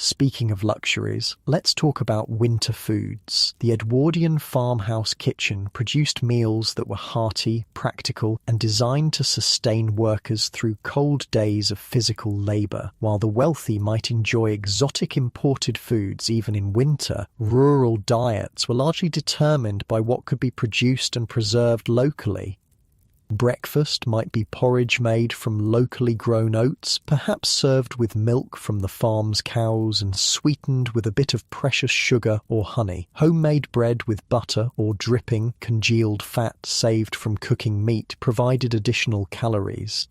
Speaking of luxuries, let's talk about winter foods. The Edwardian farmhouse kitchen produced meals that were hearty, practical, and designed to sustain workers through cold days of physical labor. While the wealthy might enjoy exotic imported foods even in winter, rural diets were largely determined by what could be produced and preserved locally. Breakfast might be porridge made from locally grown oats, perhaps served with milk from the farm's cows and sweetened with a bit of precious sugar or honey. Homemade bread with butter or dripping congealed fat saved from cooking meat provided additional calories.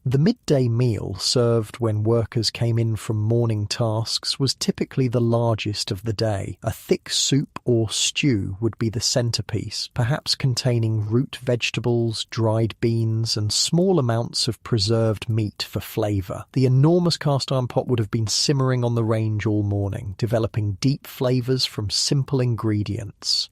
The midday meal served when workers came in from morning tasks was typically the largest of the day. A thick soup or stew would be the centerpiece, perhaps containing root vegetables, dried beans, and small amounts of preserved meat for flavor. The enormous cast-iron pot would have been simmering on the range all morning, developing deep flavors from simple ingredients.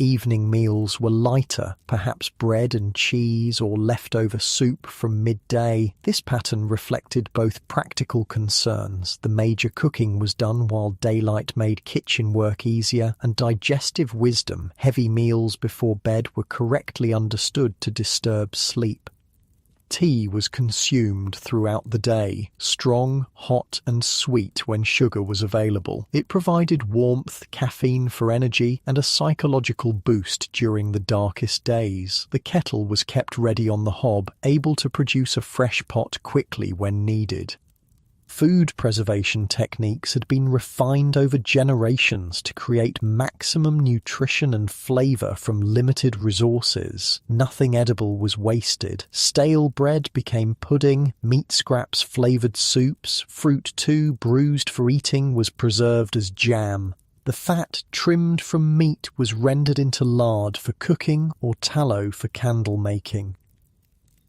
Evening meals were lighter, perhaps bread and cheese or leftover soup from midday. This pattern reflected both practical concerns. The major cooking was done while daylight made kitchen work easier, and digestive wisdom. Heavy meals before bed were correctly understood to disturb sleep. Tea was consumed throughout the day, strong, hot, and sweet when sugar was available. It provided warmth, caffeine for energy, and a psychological boost during the darkest days. The kettle was kept ready on the hob, able to produce a fresh pot quickly when needed. Food preservation techniques had been refined over generations to create maximum nutrition and flavor from limited resources. Nothing edible was wasted. Stale bread became pudding, meat scraps flavored soups, fruit too, bruised for eating, was preserved as jam. The fat trimmed from meat was rendered into lard for cooking or tallow for candle making.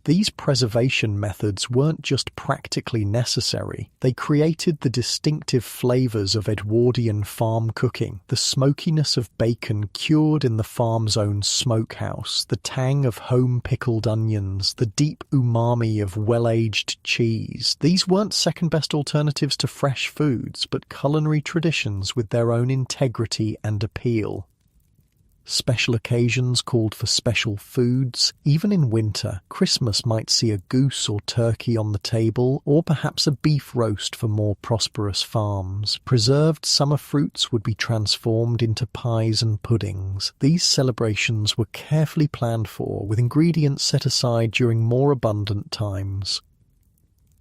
These preservation methods weren't just practically necessary, they created the distinctive flavors of Edwardian farm cooking, the smokiness of bacon cured in the farm's own smokehouse, the tang of home-pickled onions, the deep umami of well-aged cheese. These weren't second-best alternatives to fresh foods, but culinary traditions with their own integrity and appeal. Special occasions called for special foods. Even in winter, Christmas might see a goose or turkey on the table, or perhaps a beef roast for more prosperous farms. Preserved summer fruits would be transformed into pies and puddings. These celebrations were carefully planned for, with ingredients set aside during more abundant times.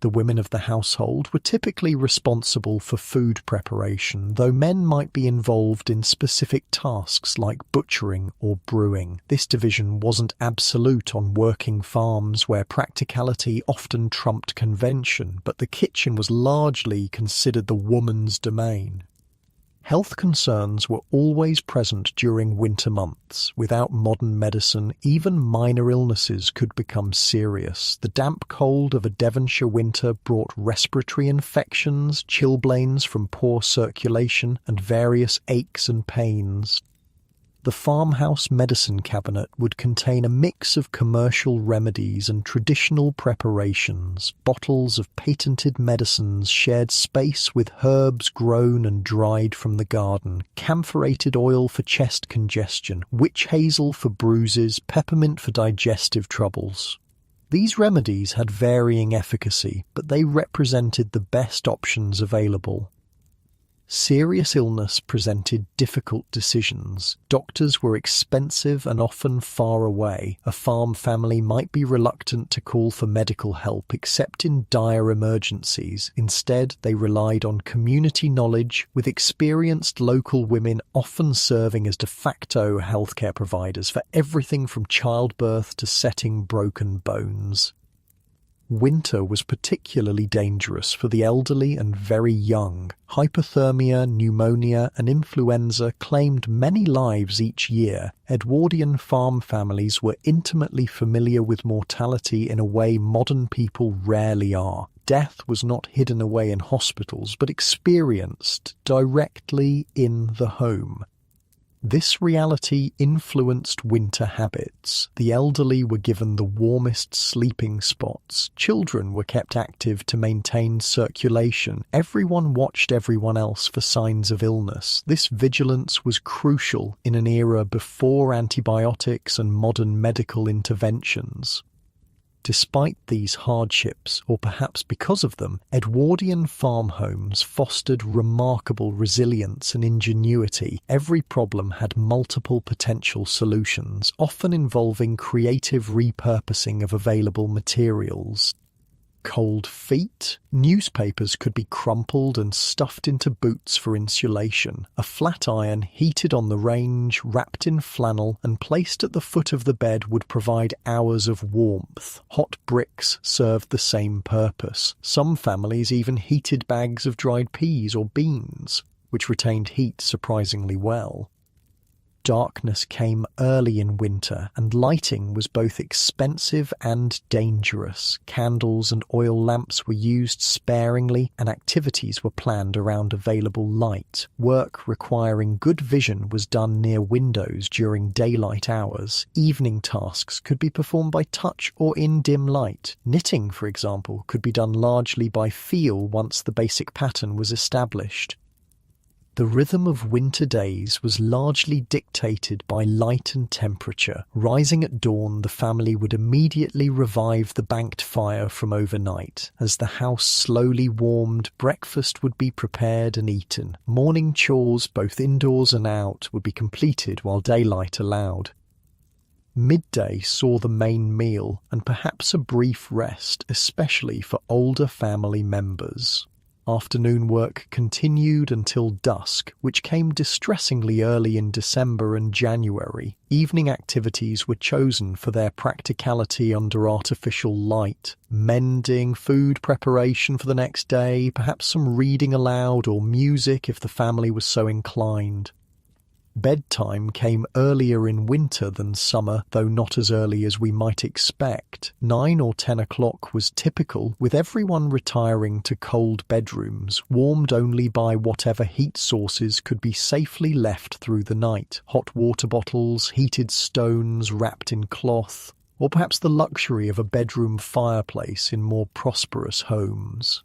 The women of the household were typically responsible for food preparation, though men might be involved in specific tasks like butchering or brewing. This division wasn't absolute on working farms where practicality often trumped convention, but the kitchen was largely considered the woman's domain. Health concerns were always present during winter months. Without modern medicine, even minor illnesses could become serious. The damp cold of a Devonshire winter brought respiratory infections, chilblains from poor circulation, and various aches and pains. The farmhouse medicine cabinet would contain a mix of commercial remedies and traditional preparations. Bottles of patented medicines shared space with herbs grown and dried from the garden, camphorated oil for chest congestion, witch hazel for bruises, peppermint for digestive troubles. These remedies had varying efficacy, but they represented the best options available. Serious illness presented difficult decisions. Doctors were expensive and often far away. A farm family might be reluctant to call for medical help except in dire emergencies. Instead, they relied on community knowledge, with experienced local women often serving as de facto healthcare providers for everything from childbirth to setting broken bones. Winter was particularly dangerous for the elderly and very young. Hypothermia, pneumonia, and influenza claimed many lives each year. Edwardian farm families were intimately familiar with mortality in a way modern people rarely are. Death was not hidden away in hospitals, but experienced directly in the home. This reality influenced winter habits. The elderly were given the warmest sleeping spots. Children were kept active to maintain circulation. Everyone watched everyone else for signs of illness. This vigilance was crucial in an era before antibiotics and modern medical interventions. Despite these hardships, or perhaps because of them, Edwardian farm homes fostered remarkable resilience and ingenuity. Every problem had multiple potential solutions, often involving creative repurposing of available materials. Cold feet? Newspapers could be crumpled and stuffed into boots for insulation. A flat iron heated on the range, wrapped in flannel, and placed at the foot of the bed would provide hours of warmth. Hot bricks served the same purpose. Some families even heated bags of dried peas or beans, which retained heat surprisingly well. Darkness came early in winter, and lighting was both expensive and dangerous. Candles and oil lamps were used sparingly, and activities were planned around available light. Work requiring good vision was done near windows during daylight hours. Evening tasks could be performed by touch or in dim light. Knitting, for example, could be done largely by feel once the basic pattern was established. The rhythm of winter days was largely dictated by light and temperature. Rising at dawn, the family would immediately revive the banked fire from overnight. As the house slowly warmed, breakfast would be prepared and eaten. Morning chores, both indoors and out, would be completed while daylight allowed. Midday saw the main meal and perhaps a brief rest, especially for older family members. Afternoon work continued until dusk, which came distressingly early in December and January. Evening activities were chosen for their practicality under artificial light. Mending, food preparation for the next day, perhaps some reading aloud or music if the family was so inclined. Bedtime came earlier in winter than summer, though not as early as we might expect. 9 or 10 o'clock was typical, with everyone retiring to cold bedrooms, warmed only by whatever heat sources could be safely left through the night. Hot water bottles, heated stones wrapped in cloth, or perhaps the luxury of a bedroom fireplace in more prosperous homes.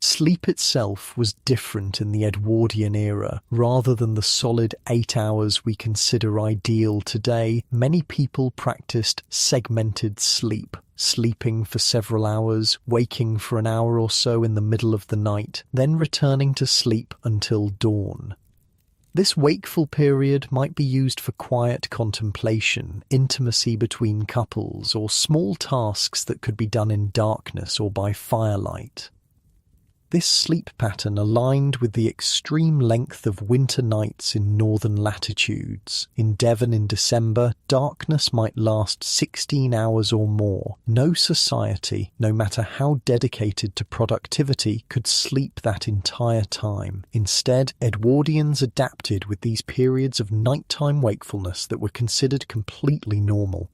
Sleep itself was different in the Edwardian era. Rather than the solid 8 hours we consider ideal today, many people practiced segmented sleep, sleeping for several hours, waking for an hour or so in the middle of the night, then returning to sleep until dawn. This wakeful period might be used for quiet contemplation, intimacy between couples, or small tasks that could be done in darkness or by firelight. This sleep pattern aligned with the extreme length of winter nights in northern latitudes. In Devon in December, darkness might last 16 hours or more. No society, no matter how dedicated to productivity, could sleep that entire time. Instead, Edwardians adapted with these periods of nighttime wakefulness that were considered completely normal.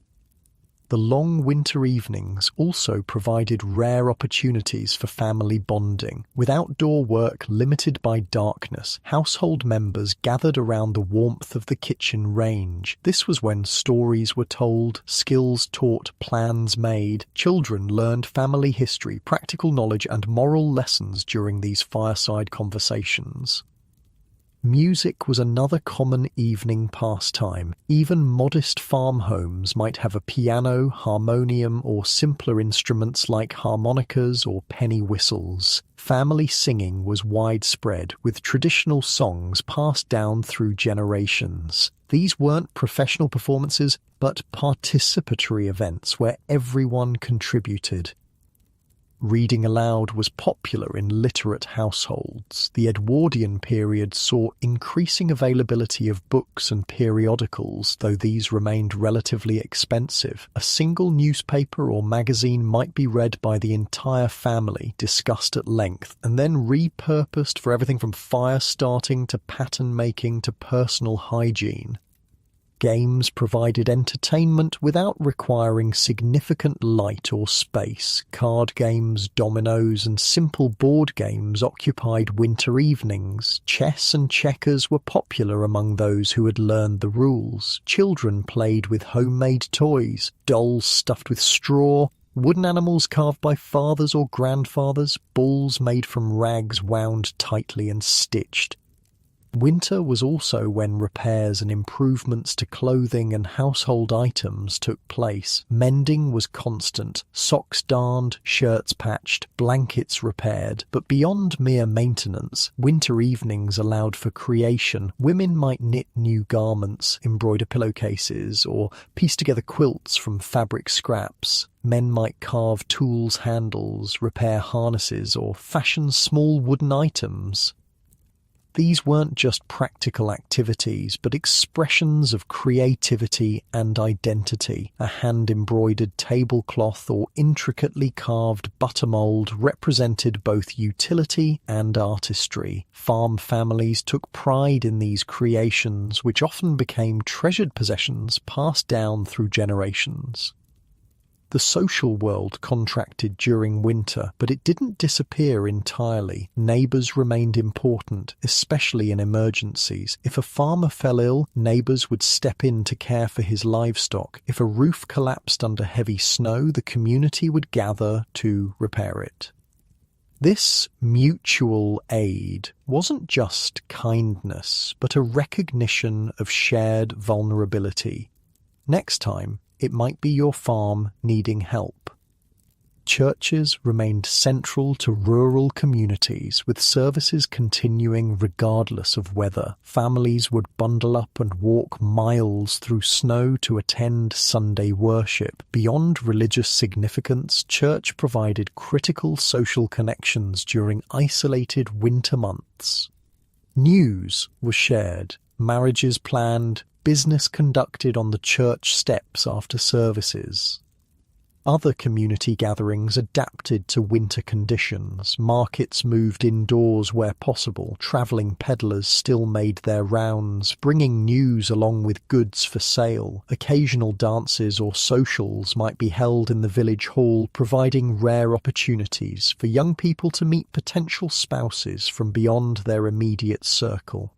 The long winter evenings also provided rare opportunities for family bonding. With outdoor work limited by darkness, household members gathered around the warmth of the kitchen range. This was when stories were told, skills taught, plans made. Children learned family history, practical knowledge, and moral lessons during these fireside conversations. Music was another common evening pastime. Even modest farm homes might have a piano, harmonium, or simpler instruments like harmonicas or penny whistles. Family singing was widespread, with traditional songs passed down through generations. These weren't professional performances, but participatory events where everyone contributed. Reading aloud was popular in literate households. The Edwardian period saw increasing availability of books and periodicals, though these remained relatively expensive. A single newspaper or magazine might be read by the entire family, discussed at length, and then repurposed for everything from fire starting to pattern making to personal hygiene. Games provided entertainment without requiring significant light or space. Card games, dominoes, and simple board games occupied winter evenings. Chess and checkers were popular among those who had learned the rules. Children played with homemade toys, dolls stuffed with straw, wooden animals carved by fathers or grandfathers, balls made from rags wound tightly and stitched. Winter was also when repairs and improvements to clothing and household items took place. Mending was constant, socks darned, shirts patched, blankets repaired. But beyond mere maintenance, winter evenings allowed for creation. Women might knit new garments, embroider pillowcases, or piece together quilts from fabric scraps. Men might carve tools' handles, repair harnesses, or fashion small wooden items. These weren't just practical activities, but expressions of creativity and identity. A hand-embroidered tablecloth or intricately carved buttermold represented both utility and artistry. Farm families took pride in these creations, which often became treasured possessions passed down through generations. The social world contracted during winter, but it didn't disappear entirely. Neighbours remained important, especially in emergencies. If a farmer fell ill, neighbours would step in to care for his livestock. If a roof collapsed under heavy snow, the community would gather to repair it. This mutual aid wasn't just kindness, but a recognition of shared vulnerability. Next time, it might be your farm needing help. Churches remained central to rural communities, with services continuing regardless of weather. Families would bundle up and walk miles through snow to attend Sunday worship. Beyond religious significance, church provided critical social connections during isolated winter months. News was shared, marriages planned, business conducted on the church steps after services. Other community gatherings adapted to winter conditions. Markets moved indoors where possible. Travelling peddlers still made their rounds, bringing news along with goods for sale. Occasional dances or socials might be held in the village hall, providing rare opportunities for young people to meet potential spouses from beyond their immediate circle.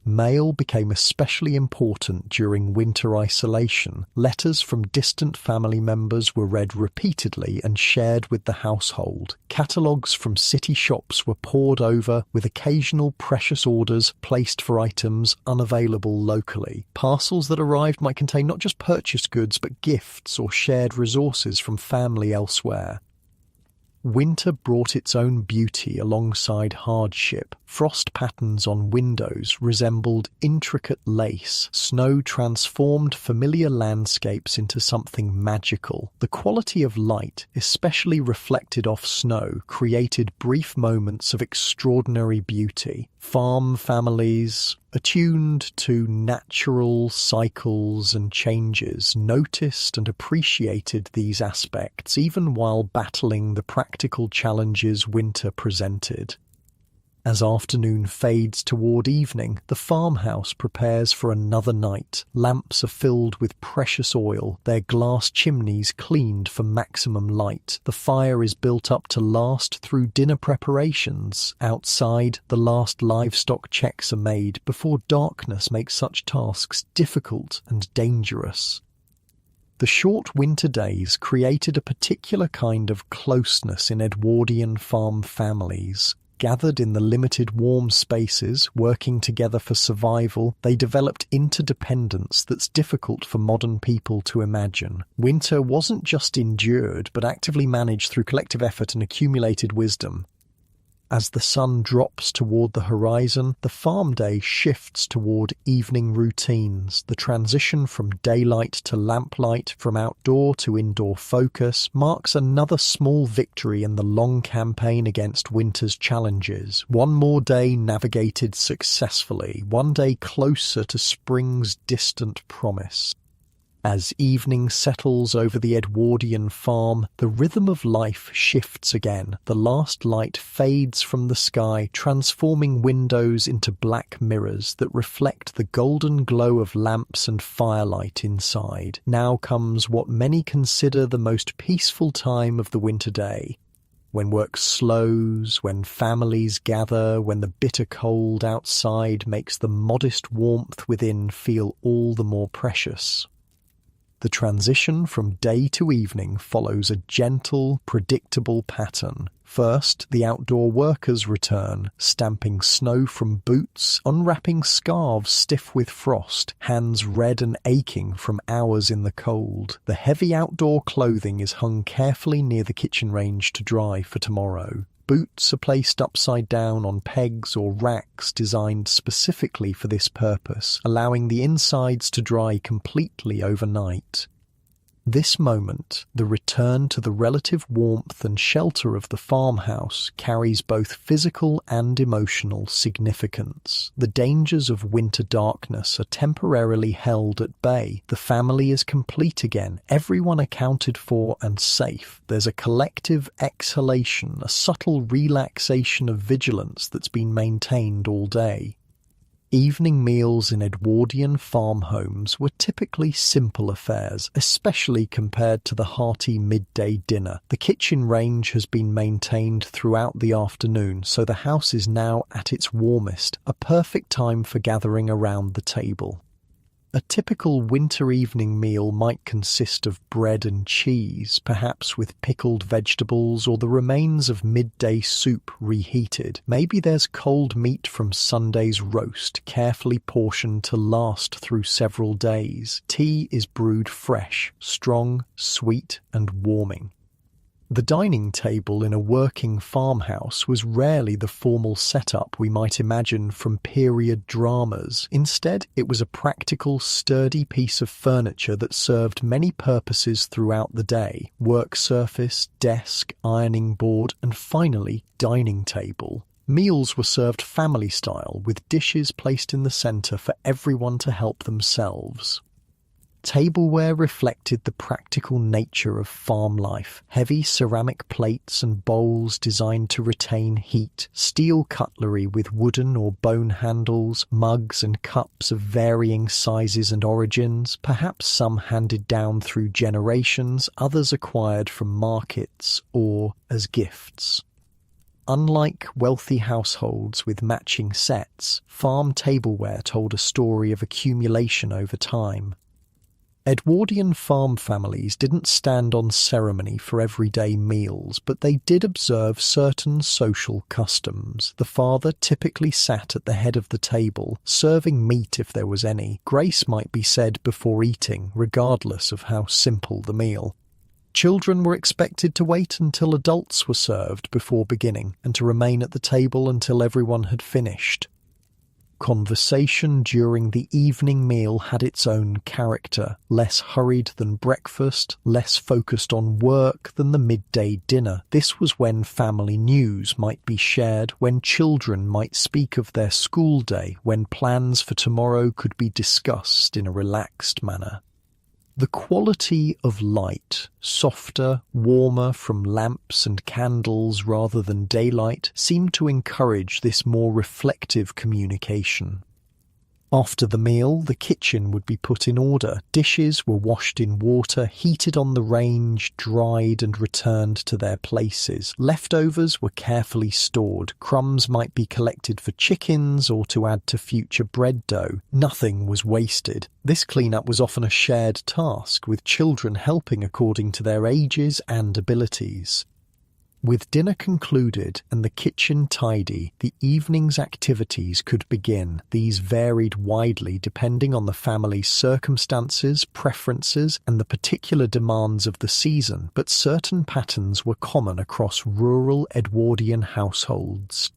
Mail became especially important during winter isolation. Letters from distant family members were read repeatedly and shared with the household. Catalogues from city shops were pored over, with occasional precious orders placed for items unavailable locally. Parcels that arrived might contain not just purchased goods, but gifts or shared resources from family elsewhere. Winter brought its own beauty alongside hardship. Frost patterns on windows resembled intricate lace. Snow transformed familiar landscapes into something magical. The quality of light, especially reflected off snow, created brief moments of extraordinary beauty. Farm families, attuned to natural cycles and changes, noticed and appreciated these aspects even while battling the practical challenges winter presented. As afternoon fades toward evening, the farmhouse prepares for another night. Lamps are filled with precious oil, their glass chimneys cleaned for maximum light. The fire is built up to last through dinner preparations. Outside, the last livestock checks are made before darkness makes such tasks difficult and dangerous. The short winter days created a particular kind of closeness in Edwardian farm families. Gathered in the limited warm spaces, working together for survival, they developed interdependence that's difficult for modern people to imagine. Winter wasn't just endured, but actively managed through collective effort and accumulated wisdom. As the sun drops toward the horizon, the farm day shifts toward evening routines. The transition from daylight to lamplight, from outdoor to indoor focus, marks another small victory in the long campaign against winter's challenges. One more day navigated successfully, one day closer to spring's distant promise. As evening settles over the Edwardian farm, the rhythm of life shifts again. The last light fades from the sky, transforming windows into black mirrors that reflect the golden glow of lamps and firelight inside. Now comes what many consider the most peaceful time of the winter day. When work slows, when families gather, when the bitter cold outside makes the modest warmth within feel all the more precious. The transition from day to evening follows a gentle, predictable pattern. First, the outdoor workers return, stamping snow from boots, unwrapping scarves stiff with frost, hands red and aching from hours in the cold. The heavy outdoor clothing is hung carefully near the kitchen range to dry for tomorrow. Boots are placed upside down on pegs or racks designed specifically for this purpose, allowing the insides to dry completely overnight. This moment, the return to the relative warmth and shelter of the farmhouse, carries both physical and emotional significance. The dangers of winter darkness are temporarily held at bay. The family is complete again, everyone accounted for and safe. There's a collective exhalation, a subtle relaxation of vigilance that's been maintained all day. Evening meals in Edwardian farm homes were typically simple affairs, especially compared to the hearty midday dinner. The kitchen range has been maintained throughout the afternoon, so the house is now at its warmest, a perfect time for gathering around the table. A typical winter evening meal might consist of bread and cheese, perhaps with pickled vegetables or the remains of midday soup reheated. Maybe there's cold meat from Sunday's roast, carefully portioned to last through several days. Tea is brewed fresh, strong, sweet, and warming. The dining table in a working farmhouse was rarely the formal setup we might imagine from period dramas. Instead, it was a practical, sturdy piece of furniture that served many purposes throughout the day: work surface, desk, ironing board, and finally, dining table. Meals were served family style, with dishes placed in the centre for everyone to help themselves. Tableware reflected the practical nature of farm life. Heavy ceramic plates and bowls designed to retain heat, steel cutlery with wooden or bone handles, mugs and cups of varying sizes and origins, perhaps some handed down through generations, others acquired from markets or as gifts. Unlike wealthy households with matching sets, farm tableware told a story of accumulation over time. Edwardian farm families didn't stand on ceremony for everyday meals, but they did observe certain social customs. The father typically sat at the head of the table, serving meat if there was any. Grace might be said before eating, regardless of how simple the meal. Children were expected to wait until adults were served before beginning, and to remain at the table until everyone had finished. Conversation during the evening meal had its own character, less hurried than breakfast, less focused on work than the midday dinner. This was when family news might be shared, when children might speak of their school day, when plans for tomorrow could be discussed in a relaxed manner. The quality of light, softer, warmer from lamps and candles rather than daylight, seemed to encourage this more reflective communication. After the meal, the kitchen would be put in order. Dishes were washed in water, heated on the range, dried and returned to their places. Leftovers were carefully stored. Crumbs might be collected for chickens or to add to future bread dough. Nothing was wasted. This cleanup was often a shared task, with children helping according to their ages and abilities. With dinner concluded and the kitchen tidy, the evening's activities could begin. These varied widely depending on the family's circumstances, preferences, and the particular demands of the season, but certain patterns were common across rural Edwardian households.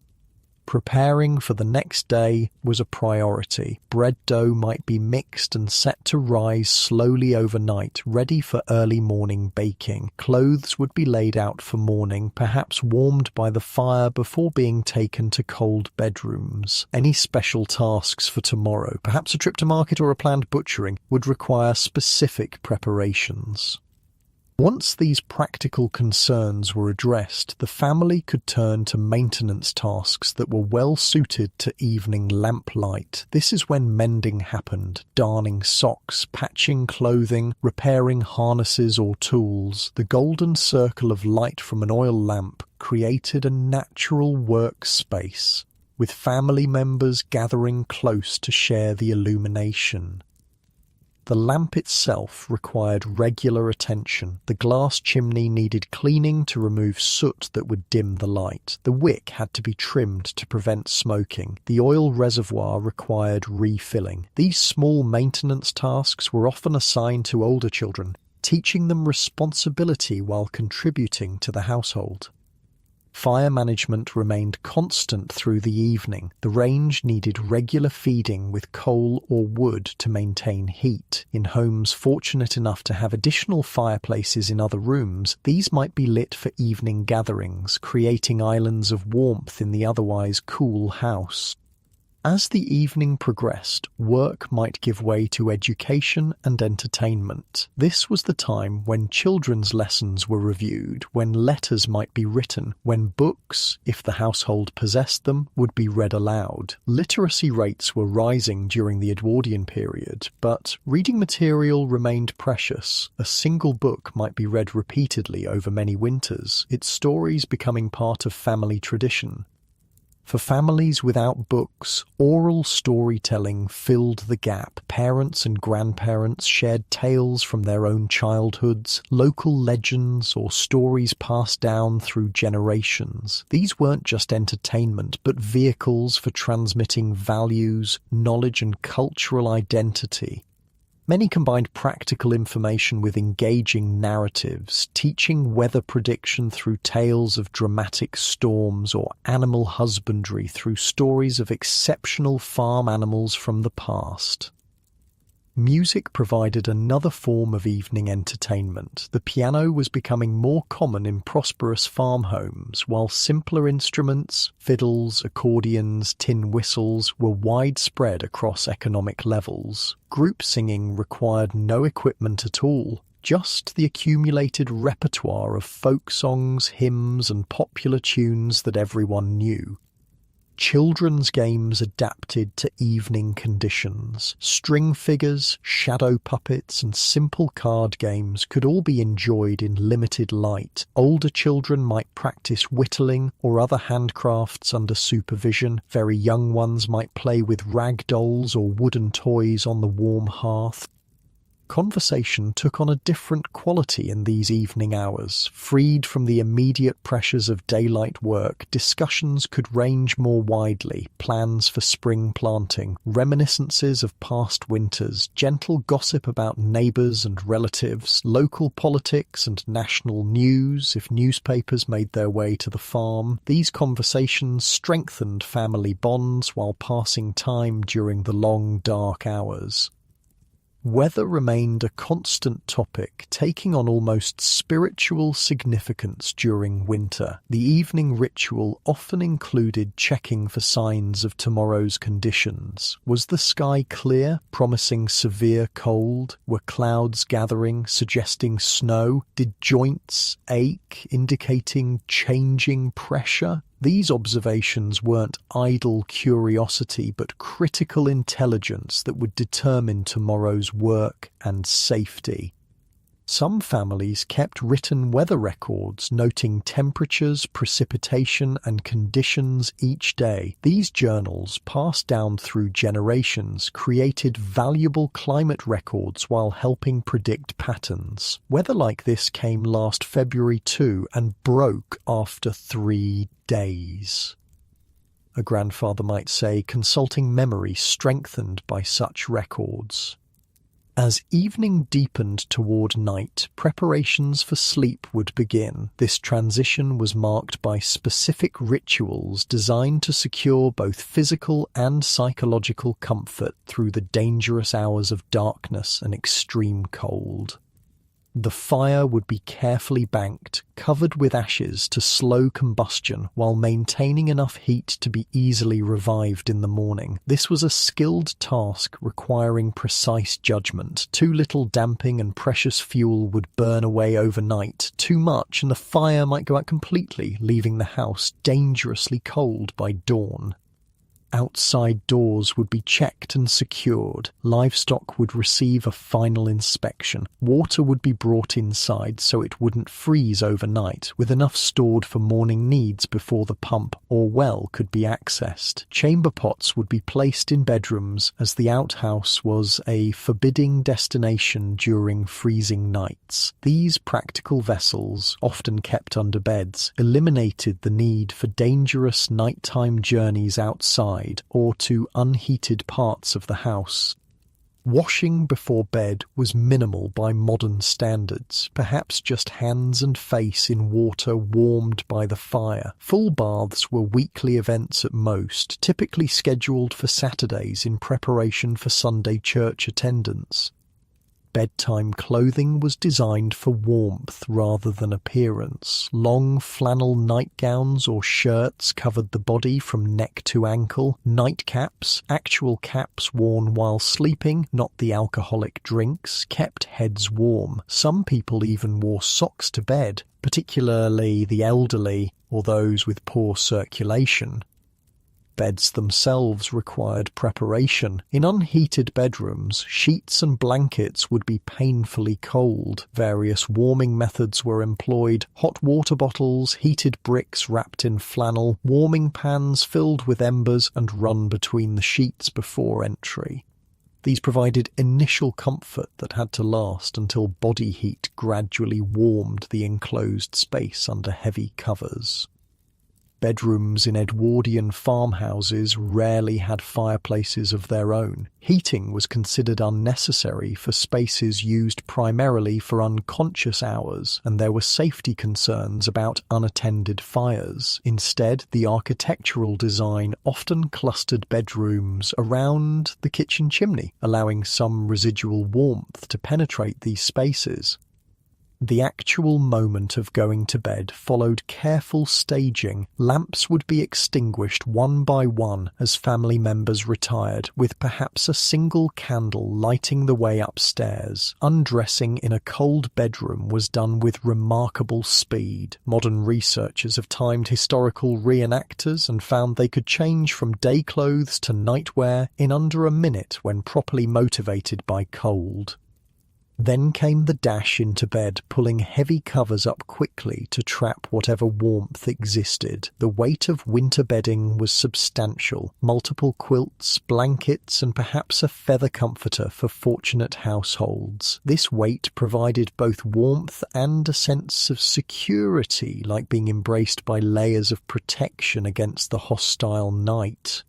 Preparing for the next day was a priority. Bread dough might be mixed and set to rise slowly overnight, ready for early morning baking. Clothes would be laid out for morning, perhaps warmed by the fire before being taken to cold bedrooms. Any special tasks for tomorrow, perhaps a trip to market or a planned butchering, would require specific preparations. Once these practical concerns were addressed, the family could turn to maintenance tasks that were well suited to evening lamplight. This is when mending happened, darning socks, patching clothing, repairing harnesses or tools. The golden circle of light from an oil lamp created a natural workspace, with family members gathering close to share the illumination. The lamp itself required regular attention. The glass chimney needed cleaning to remove soot that would dim the light. The wick had to be trimmed to prevent smoking. The oil reservoir required refilling. These small maintenance tasks were often assigned to older children, teaching them responsibility while contributing to the household. Fire management remained constant through the evening. The range needed regular feeding with coal or wood to maintain heat. In homes fortunate enough to have additional fireplaces in other rooms, these might be lit for evening gatherings, creating islands of warmth in the otherwise cool house. As the evening progressed, work might give way to education and entertainment. This was the time when children's lessons were reviewed, when letters might be written, when books, if the household possessed them, would be read aloud. Literacy rates were rising during the Edwardian period, but reading material remained precious. A single book might be read repeatedly over many winters, its stories becoming part of family tradition. For families without books, oral storytelling filled the gap. Parents and grandparents shared tales from their own childhoods, local legends or stories passed down through generations. These weren't just entertainment, but vehicles for transmitting values, knowledge and cultural identity. Many combined practical information with engaging narratives, teaching weather prediction through tales of dramatic storms or animal husbandry through stories of exceptional farm animals from the past. Music provided another form of evening entertainment. The piano was becoming more common in prosperous farm homes, while simpler instruments, fiddles, accordions, tin whistles, were widespread across economic levels. Group singing required no equipment at all, just the accumulated repertoire of folk songs, hymns, and popular tunes that everyone knew. Children's games adapted to evening conditions. String figures, shadow puppets, and simple card games could all be enjoyed in limited light. Older children might practice whittling or other handcrafts under supervision. Very young ones might play with rag dolls or wooden toys on the warm hearth. Conversation took on a different quality in these evening hours. Freed from the immediate pressures of daylight work, discussions could range more widely. Plans for spring planting, reminiscences of past winters, gentle gossip about neighbours and relatives, local politics and national news, if newspapers made their way to the farm. These conversations strengthened family bonds while passing time during the long, dark hours. Weather remained a constant topic, taking on almost spiritual significance during winter. The evening ritual often included checking for signs of tomorrow's conditions. Was the sky clear, promising severe cold? Were clouds gathering, suggesting snow? Did joints ache, indicating changing pressure? These observations weren't idle curiosity, but critical intelligence that would determine tomorrow's work and safety. Some families kept written weather records noting temperatures, precipitation, and conditions each day. These journals, passed down through generations, created valuable climate records while helping predict patterns. Weather like this came last February too and broke after 3 days. A grandfather might say, consulting memory strengthened by such records. As evening deepened toward night, preparations for sleep would begin. This transition was marked by specific rituals designed to secure both physical and psychological comfort through the dangerous hours of darkness and extreme cold. The fire would be carefully banked, covered with ashes to slow combustion while maintaining enough heat to be easily revived in the morning. This was a skilled task requiring precise judgment. Too little damping and precious fuel would burn away overnight. Too much and the fire might go out completely, leaving the house dangerously cold by dawn. Outside doors would be checked and secured. Livestock would receive a final inspection. Water would be brought inside so it wouldn't freeze overnight, with enough stored for morning needs before the pump or well could be accessed. Chamber pots would be placed in bedrooms, as the outhouse was a forbidding destination during freezing nights. These practical vessels, often kept under beds, eliminated the need for dangerous nighttime journeys outside or to unheated parts of the house. Washing before bed was minimal by modern standards, perhaps just hands and face in water warmed by the fire. Full baths were weekly events at most, typically scheduled for Saturdays in preparation for Sunday church attendance. Bedtime clothing was designed for warmth rather than appearance. Long flannel nightgowns or shirts covered the body from neck to ankle. Nightcaps, actual caps worn while sleeping, not the alcoholic drinks, kept heads warm. Some people even wore socks to bed, particularly the elderly or those with poor circulation. Beds themselves required preparation. In unheated bedrooms, sheets and blankets would be painfully cold. Various warming methods were employed: hot water bottles, heated bricks wrapped in flannel, warming pans filled with embers and run between the sheets before entry. These provided initial comfort that had to last until body heat gradually warmed the enclosed space under heavy covers. Bedrooms in Edwardian farmhouses rarely had fireplaces of their own. Heating was considered unnecessary for spaces used primarily for unconscious hours, and there were safety concerns about unattended fires. Instead, the architectural design often clustered bedrooms around the kitchen chimney, allowing some residual warmth to penetrate these spaces. The actual moment of going to bed followed careful staging. Lamps would be extinguished one by one as family members retired, with perhaps a single candle lighting the way upstairs. Undressing in a cold bedroom was done with remarkable speed. Modern researchers have timed historical reenactors and found they could change from day clothes to nightwear in under a minute when properly motivated by cold. Then came the dash into bed, pulling heavy covers up quickly to trap whatever warmth existed. The weight of winter bedding was substantial: multiple quilts, blankets, and perhaps a feather comforter for fortunate households. This weight provided both warmth and a sense of security, like being embraced by layers of protection against the hostile night.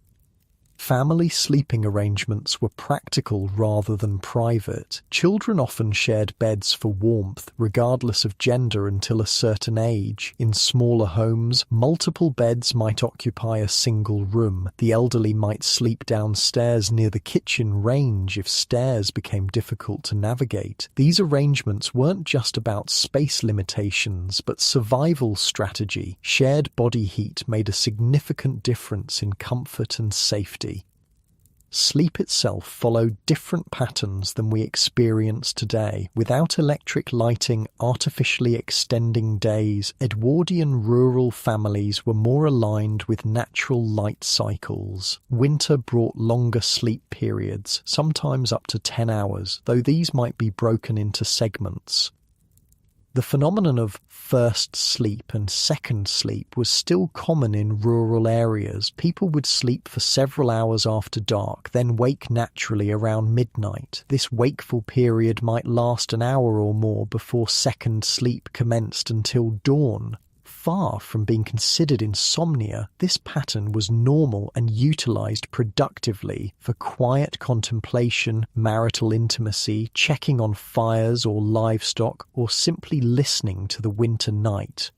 Family sleeping arrangements were practical rather than private. Children often shared beds for warmth, regardless of gender, until a certain age. In smaller homes, multiple beds might occupy a single room. The elderly might sleep downstairs near the kitchen range if stairs became difficult to navigate. These arrangements weren't just about space limitations, but survival strategy. Shared body heat made a significant difference in comfort and safety. Sleep itself followed different patterns than we experience today. Without electric lighting artificially extending days, Edwardian rural families were more aligned with natural light cycles. Winter brought longer sleep periods, sometimes up to 10 hours, though these might be broken into segments. The phenomenon of first sleep and second sleep was still common in rural areas. People would sleep for several hours after dark, then wake naturally around midnight. This wakeful period might last an hour or more before second sleep commenced until dawn. far from being considered insomnia. This pattern was normal and utilized productively for quiet contemplation, marital intimacy, checking on fires or livestock, or simply listening to the winter night.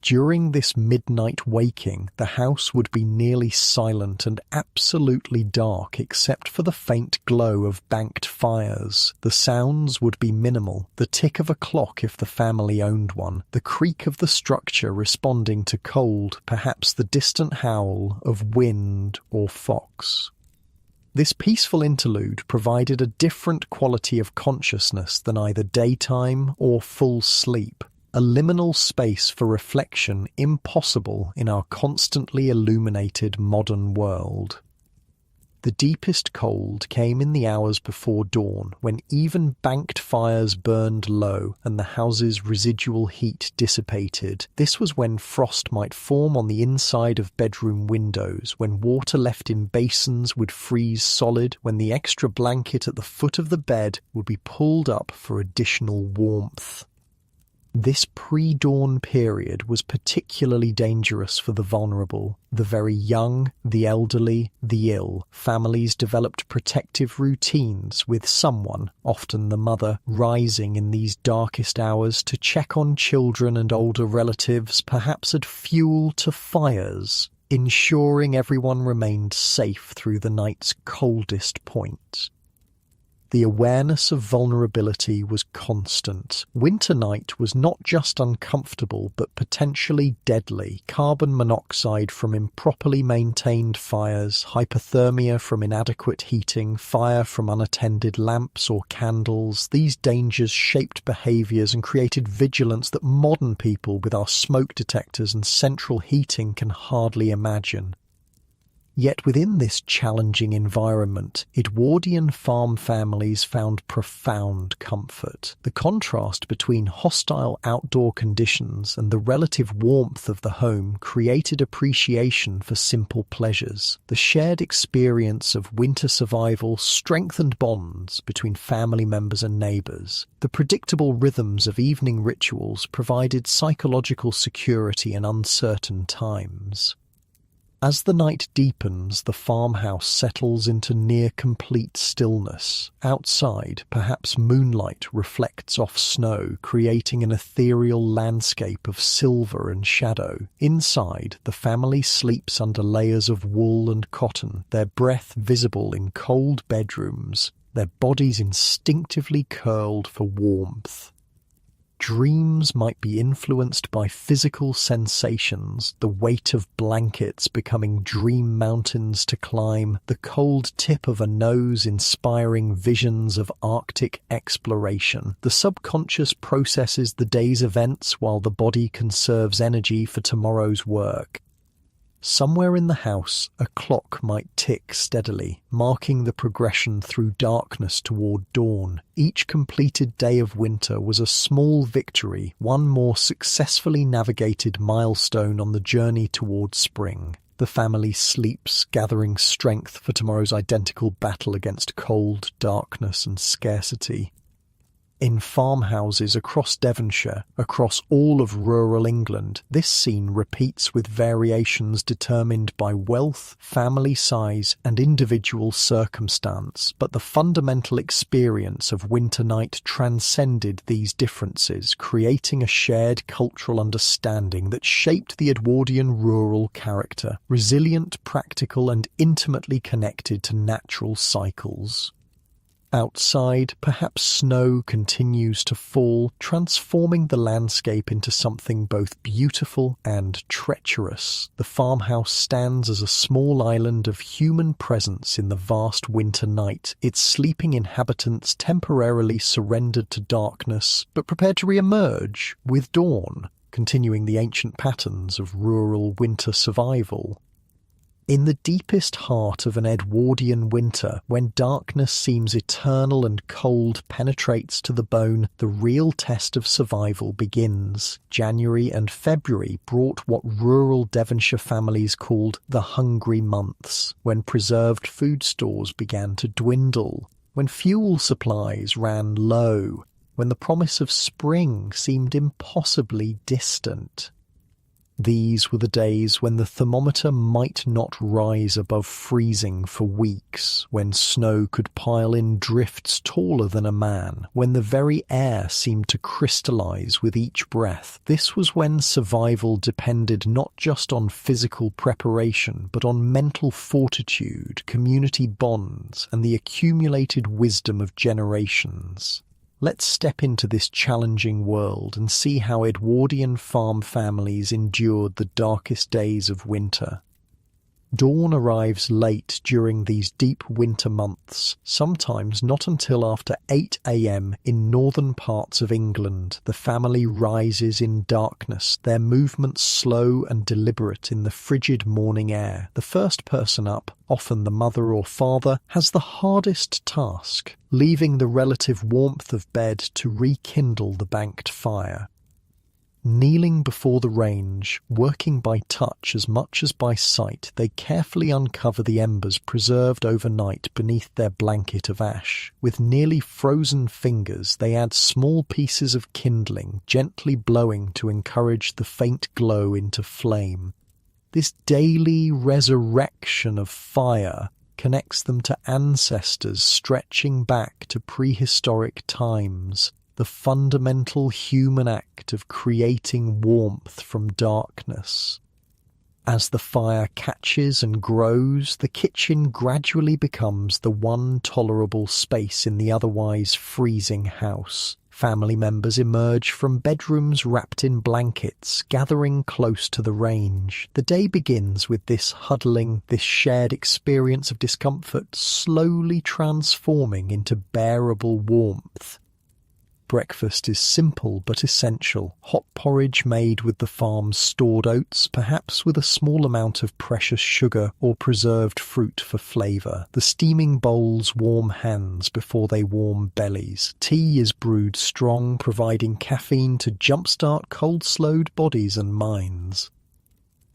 During this midnight waking, the house would be nearly silent and absolutely dark except for the faint glow of banked fires. The sounds would be minimal, the tick of a clock if the family owned one, the creak of the structure responding to cold, perhaps the distant howl of wind or fox. This peaceful interlude provided a different quality of consciousness than either daytime or full sleep. A liminal space for reflection impossible in our constantly illuminated modern world. The deepest cold came in the hours before dawn, when even banked fires burned low and the house's residual heat dissipated. This was when frost might form on the inside of bedroom windows, when water left in basins would freeze solid, when the extra blanket at the foot of the bed would be pulled up for additional warmth. This pre-dawn period was particularly dangerous for the vulnerable, the very young, the elderly, the ill. Families developed protective routines with someone, often the mother, rising in these darkest hours to check on children and older relatives, perhaps add fuel to fires, ensuring everyone remained safe through the night's coldest point. The awareness of vulnerability was constant. Winter night was not just uncomfortable but potentially deadly. Carbon monoxide from improperly maintained fires, hypothermia from inadequate heating, fire from unattended lamps or candles. These dangers shaped behaviours and created vigilance that modern people with our smoke detectors and central heating can hardly imagine. Yet within this challenging environment, Edwardian farm families found profound comfort. The contrast between hostile outdoor conditions and the relative warmth of the home created appreciation for simple pleasures. The shared experience of winter survival strengthened bonds between family members and neighbours. The predictable rhythms of evening rituals provided psychological security in uncertain times. As the night deepens, the farmhouse settles into near-complete stillness. Outside, perhaps moonlight reflects off snow, creating an ethereal landscape of silver and shadow. Inside, the family sleeps under layers of wool and cotton, their breath visible in cold bedrooms, their bodies instinctively curled for warmth. Dreams might be influenced by physical sensations, the weight of blankets becoming dream mountains to climb, the cold tip of a nose inspiring visions of Arctic exploration. The subconscious processes the day's events while the body conserves energy for tomorrow's work. Somewhere in the house, a clock might tick steadily, marking the progression through darkness toward dawn. Each completed day of winter was a small victory, one more successfully navigated milestone on the journey toward spring. The family sleeps, gathering strength for tomorrow's identical battle against cold, darkness, and scarcity. In farmhouses across Devonshire, across all of rural England, this scene repeats with variations determined by wealth, family size, and individual circumstance, but the fundamental experience of winter night transcended these differences, creating a shared cultural understanding that shaped the Edwardian rural character, resilient, practical, and intimately connected to natural cycles. Outside, perhaps snow continues to fall, transforming the landscape into something both beautiful and treacherous. The farmhouse stands as a small island of human presence in the vast winter night, its sleeping inhabitants temporarily surrendered to darkness, but prepared to re-emerge with dawn, continuing the ancient patterns of rural winter survival. In the deepest heart of an Edwardian winter, when darkness seems eternal and cold penetrates to the bone, the real test of survival begins. January and February brought what rural Devonshire families called the hungry months, when preserved food stores began to dwindle, when fuel supplies ran low, when the promise of spring seemed impossibly distant. These were the days when the thermometer might not rise above freezing for weeks, when snow could pile in drifts taller than a man, when the very air seemed to crystallize with each breath. This was when survival depended not just on physical preparation, but on mental fortitude, community bonds, and the accumulated wisdom of generations. Let's step into this challenging world and see how Edwardian farm families endured the darkest days of winter. Dawn arrives late during these deep winter months, sometimes not until after 8 a.m. in northern parts of England. The family rises in darkness, their movements slow and deliberate in the frigid morning air. The first person up, often the mother or father, has the hardest task, leaving the relative warmth of bed to rekindle the banked fire. Kneeling before the range, working by touch as much as by sight, they carefully uncover the embers preserved overnight beneath their blanket of ash. With nearly frozen fingers, they add small pieces of kindling, gently blowing to encourage the faint glow into flame. This daily resurrection of fire connects them to ancestors stretching back to prehistoric times, the fundamental human act of creating warmth from darkness. As the fire catches and grows, the kitchen gradually becomes the one tolerable space in the otherwise freezing house. Family members emerge from bedrooms wrapped in blankets, gathering close to the range. The day begins with this huddling, this shared experience of discomfort, slowly transforming into bearable warmth. Breakfast is simple but essential. Hot porridge made with the farm's stored oats, perhaps with a small amount of precious sugar or preserved fruit for flavour. The steaming bowls warm hands before they warm bellies. Tea is brewed strong, providing caffeine to jumpstart cold-slowed bodies and minds.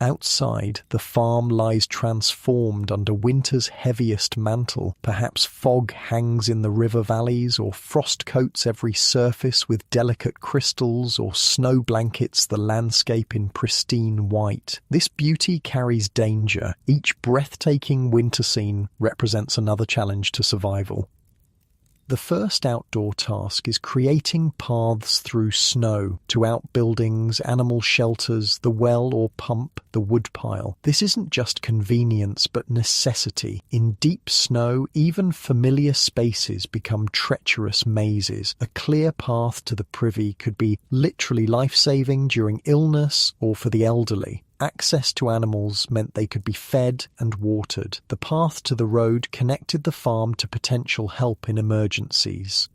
Outside, the farm lies transformed under winter's heaviest mantle. Perhaps fog hangs in the river valleys, or frost coats every surface with delicate crystals, or snow blankets the landscape in pristine white. This beauty carries danger. Each breathtaking winter scene represents another challenge to survival. The first outdoor task is creating paths through snow to outbuildings, animal shelters, the well or pump, the woodpile. This isn't just convenience but necessity. In deep snow, even familiar spaces become treacherous mazes. A clear path to the privy could be literally life-saving during illness or for the elderly. Access to animals meant they could be fed and watered. The path to the road connected the farm to potential help in emergencies.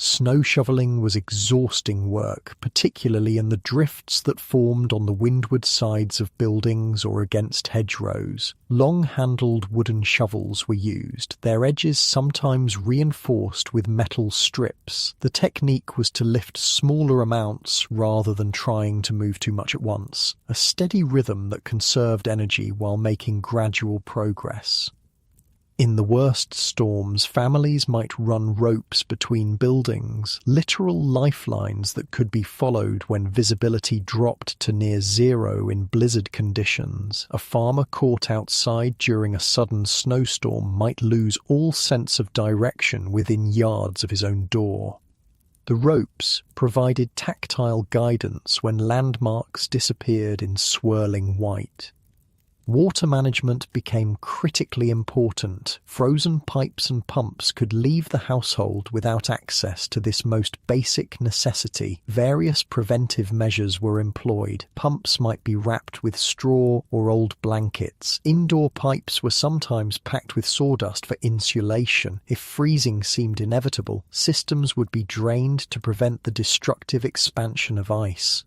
Snow shoveling was exhausting work, particularly in the drifts that formed on the windward sides of buildings or against hedgerows. Long-handled wooden shovels were used, their edges sometimes reinforced with metal strips. The technique was to lift smaller amounts rather than trying to move too much at once, a steady rhythm that conserved energy while making gradual progress. In the worst storms, families might run ropes between buildings, literal lifelines that could be followed when visibility dropped to near zero in blizzard conditions. A farmer caught outside during a sudden snowstorm might lose all sense of direction within yards of his own door. The ropes provided tactile guidance when landmarks disappeared in swirling white. Water management became critically important. Frozen pipes and pumps could leave the household without access to this most basic necessity. Various preventive measures were employed. Pumps might be wrapped with straw or old blankets. Indoor pipes were sometimes packed with sawdust for insulation. If freezing seemed inevitable, systems would be drained to prevent the destructive expansion of ice.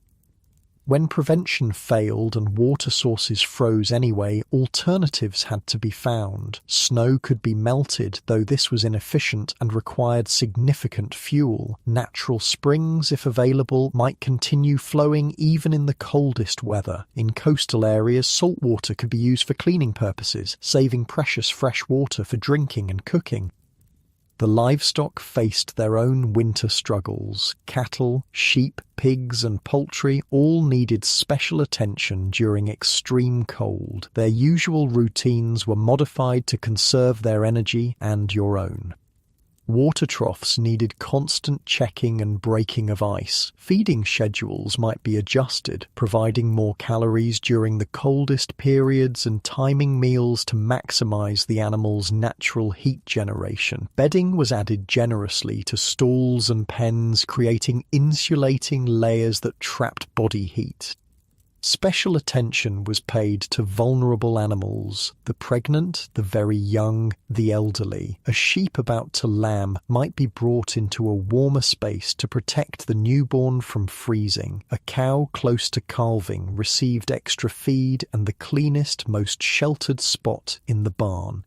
When prevention failed and water sources froze anyway, alternatives had to be found. Snow could be melted, though this was inefficient and required significant fuel. Natural springs, if available, might continue flowing even in the coldest weather. In coastal areas, salt water could be used for cleaning purposes, saving precious fresh water for drinking and cooking. The livestock faced their own winter struggles. Cattle, sheep, pigs, and poultry all needed special attention during extreme cold. Their usual routines were modified to conserve their energy and your own. Water troughs needed constant checking and breaking of ice. Feeding schedules might be adjusted, providing more calories during the coldest periods and timing meals to maximize the animal's natural heat generation. Bedding was added generously to stalls and pens, creating insulating layers that trapped body heat. Special attention was paid to vulnerable animals, the pregnant, the very young, the elderly. A sheep about to lamb might be brought into a warmer space to protect the newborn from freezing. A cow close to calving received extra feed and the cleanest, most sheltered spot in the barn.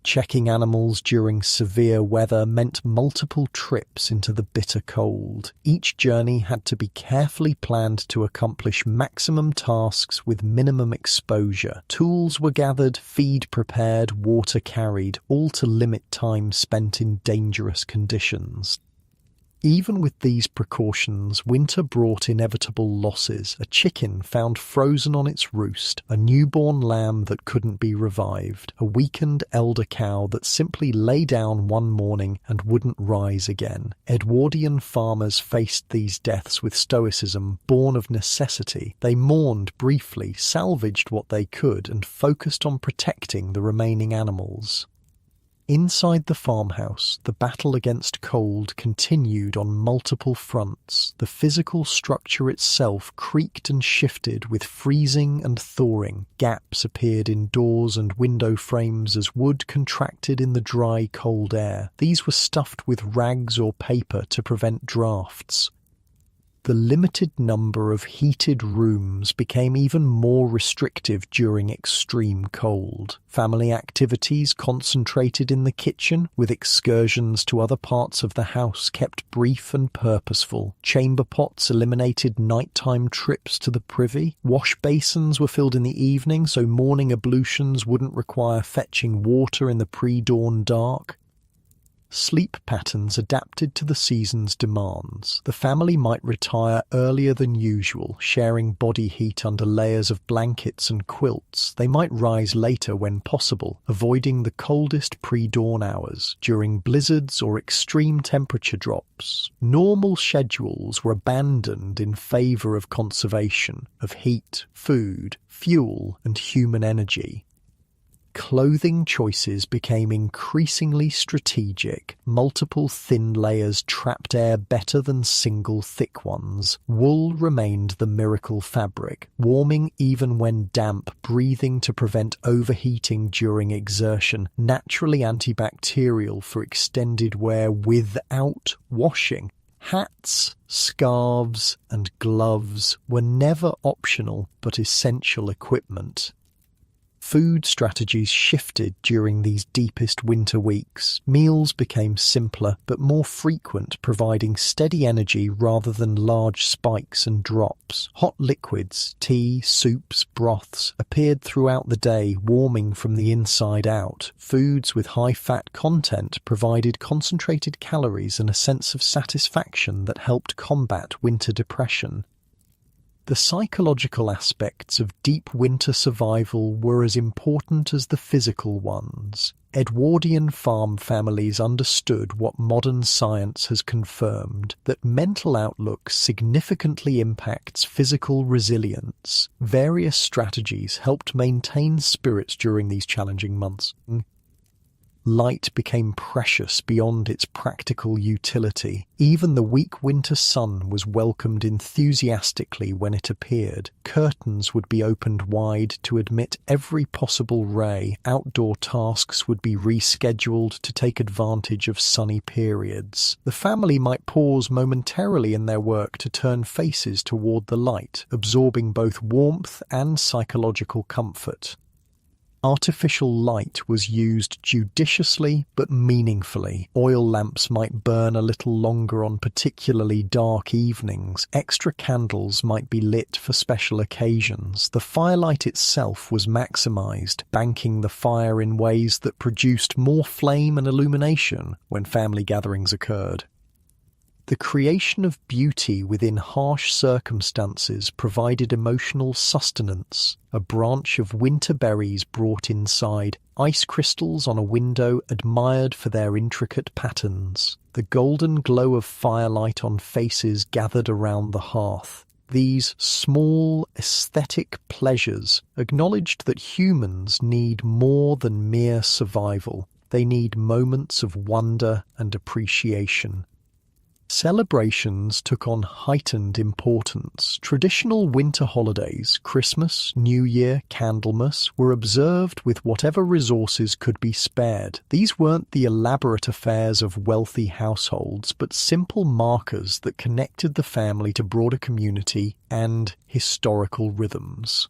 Checking animals during severe weather meant multiple trips into the bitter cold. Each journey had to be carefully planned to accomplish maximum tasks with minimum exposure. Tools were gathered, feed prepared, water carried, all to limit time spent in dangerous conditions. Even with these precautions, winter brought inevitable losses. A chicken found frozen on its roost, a newborn lamb that couldn't be revived, a weakened elder cow that simply lay down one morning and wouldn't rise again. Edwardian farmers faced these deaths with stoicism, born of necessity. They mourned briefly, salvaged what they could, and focused on protecting the remaining animals. Inside the farmhouse, the battle against cold continued on multiple fronts. The physical structure itself creaked and shifted with freezing and thawing. Gaps appeared in doors and window frames as wood contracted in the dry, cold air. These were stuffed with rags or paper to prevent drafts. The limited number of heated rooms became even more restrictive during extreme cold. Family activities concentrated in the kitchen, with excursions to other parts of the house kept brief and purposeful. Chamber pots eliminated nighttime trips to the privy. Wash basins were filled in the evening so morning ablutions wouldn't require fetching water in the pre-dawn dark. Sleep patterns adapted to the season's demands. The family might retire earlier than usual, sharing body heat under layers of blankets and quilts. They might rise later when possible, avoiding the coldest pre-dawn hours during blizzards or extreme temperature drops. Normal schedules were abandoned in favor of conservation of heat, food, fuel, and human energy. Clothing choices became increasingly strategic. Multiple thin layers trapped air better than single thick ones. Wool remained the miracle fabric, warming even when damp, breathing to prevent overheating during exertion, naturally antibacterial for extended wear without washing. Hats, scarves, and gloves were never optional but essential equipment. Food strategies shifted during these deepest winter weeks. Meals became simpler but more frequent, providing steady energy rather than large spikes and drops. Hot liquids, tea, soups, broths, appeared throughout the day, warming from the inside out. Foods with high fat content provided concentrated calories and a sense of satisfaction that helped combat winter depression. The psychological aspects of deep winter survival were as important as the physical ones. Edwardian farm families understood what modern science has confirmed, that mental outlook significantly impacts physical resilience. Various strategies helped maintain spirits during these challenging months. Light became precious beyond its practical utility. Even the weak winter sun was welcomed enthusiastically when it appeared. Curtains would be opened wide to admit every possible ray. Outdoor tasks would be rescheduled to take advantage of sunny periods. The family might pause momentarily in their work to turn faces toward the light, absorbing both warmth and psychological comfort. Artificial light was used judiciously but meaningfully. Oil lamps might burn a little longer on particularly dark evenings. Extra candles might be lit for special occasions. The firelight itself was maximized, banking the fire in ways that produced more flame and illumination when family gatherings occurred. The creation of beauty within harsh circumstances provided emotional sustenance. A branch of winter berries brought inside, ice crystals on a window admired for their intricate patterns, the golden glow of firelight on faces gathered around the hearth. These small aesthetic pleasures acknowledged that humans need more than mere survival. They need moments of wonder and appreciation. Celebrations took on heightened importance. Traditional winter holidays, Christmas, New Year, Candlemas, were observed with whatever resources could be spared. These weren't the elaborate affairs of wealthy households, but simple markers that connected the family to broader community and historical rhythms.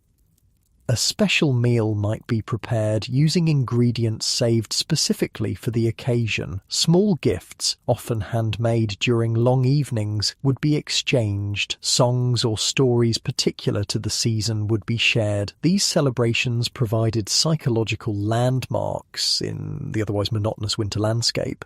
A special meal might be prepared using ingredients saved specifically for the occasion. Small gifts, often handmade during long evenings, would be exchanged. Songs or stories particular to the season would be shared. These celebrations provided psychological landmarks in the otherwise monotonous winter landscape.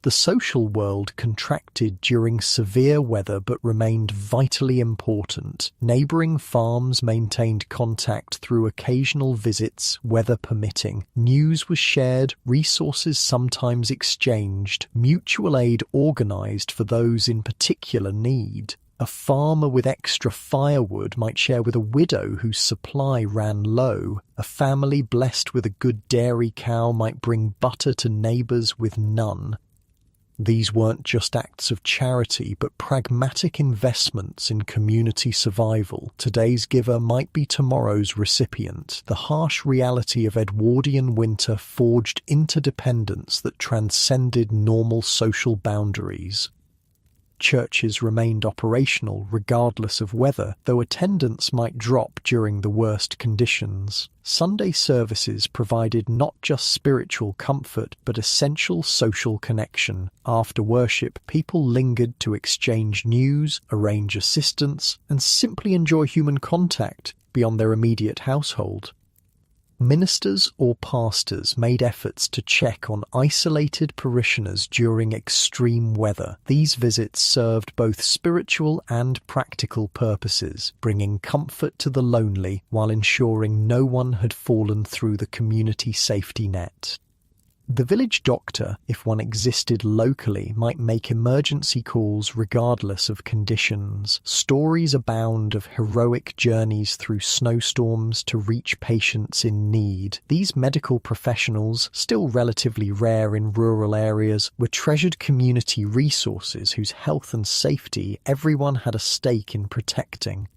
The social world contracted during severe weather but remained vitally important. Neighbouring farms maintained contact through occasional visits, weather permitting. News was shared, resources sometimes exchanged, mutual aid organised for those in particular need. A farmer with extra firewood might share with a widow whose supply ran low. A family blessed with a good dairy cow might bring butter to neighbours with none. These weren't just acts of charity, but pragmatic investments in community survival. Today's giver might be tomorrow's recipient. The harsh reality of Edwardian winter forged interdependence that transcended normal social boundaries. Churches remained operational regardless of weather, though attendance might drop during the worst conditions. Sunday services provided not just spiritual comfort, but essential social connection. After worship, people lingered to exchange news, arrange assistance, and simply enjoy human contact beyond their immediate household. Ministers or pastors made efforts to check on isolated parishioners during extreme weather. These visits served both spiritual and practical purposes, bringing comfort to the lonely while ensuring no one had fallen through the community safety net. The village doctor, if one existed locally, might make emergency calls regardless of conditions. Stories abound of heroic journeys through snowstorms to reach patients in need. These medical professionals, still relatively rare in rural areas, were treasured community resources whose health and safety everyone had a stake in protecting.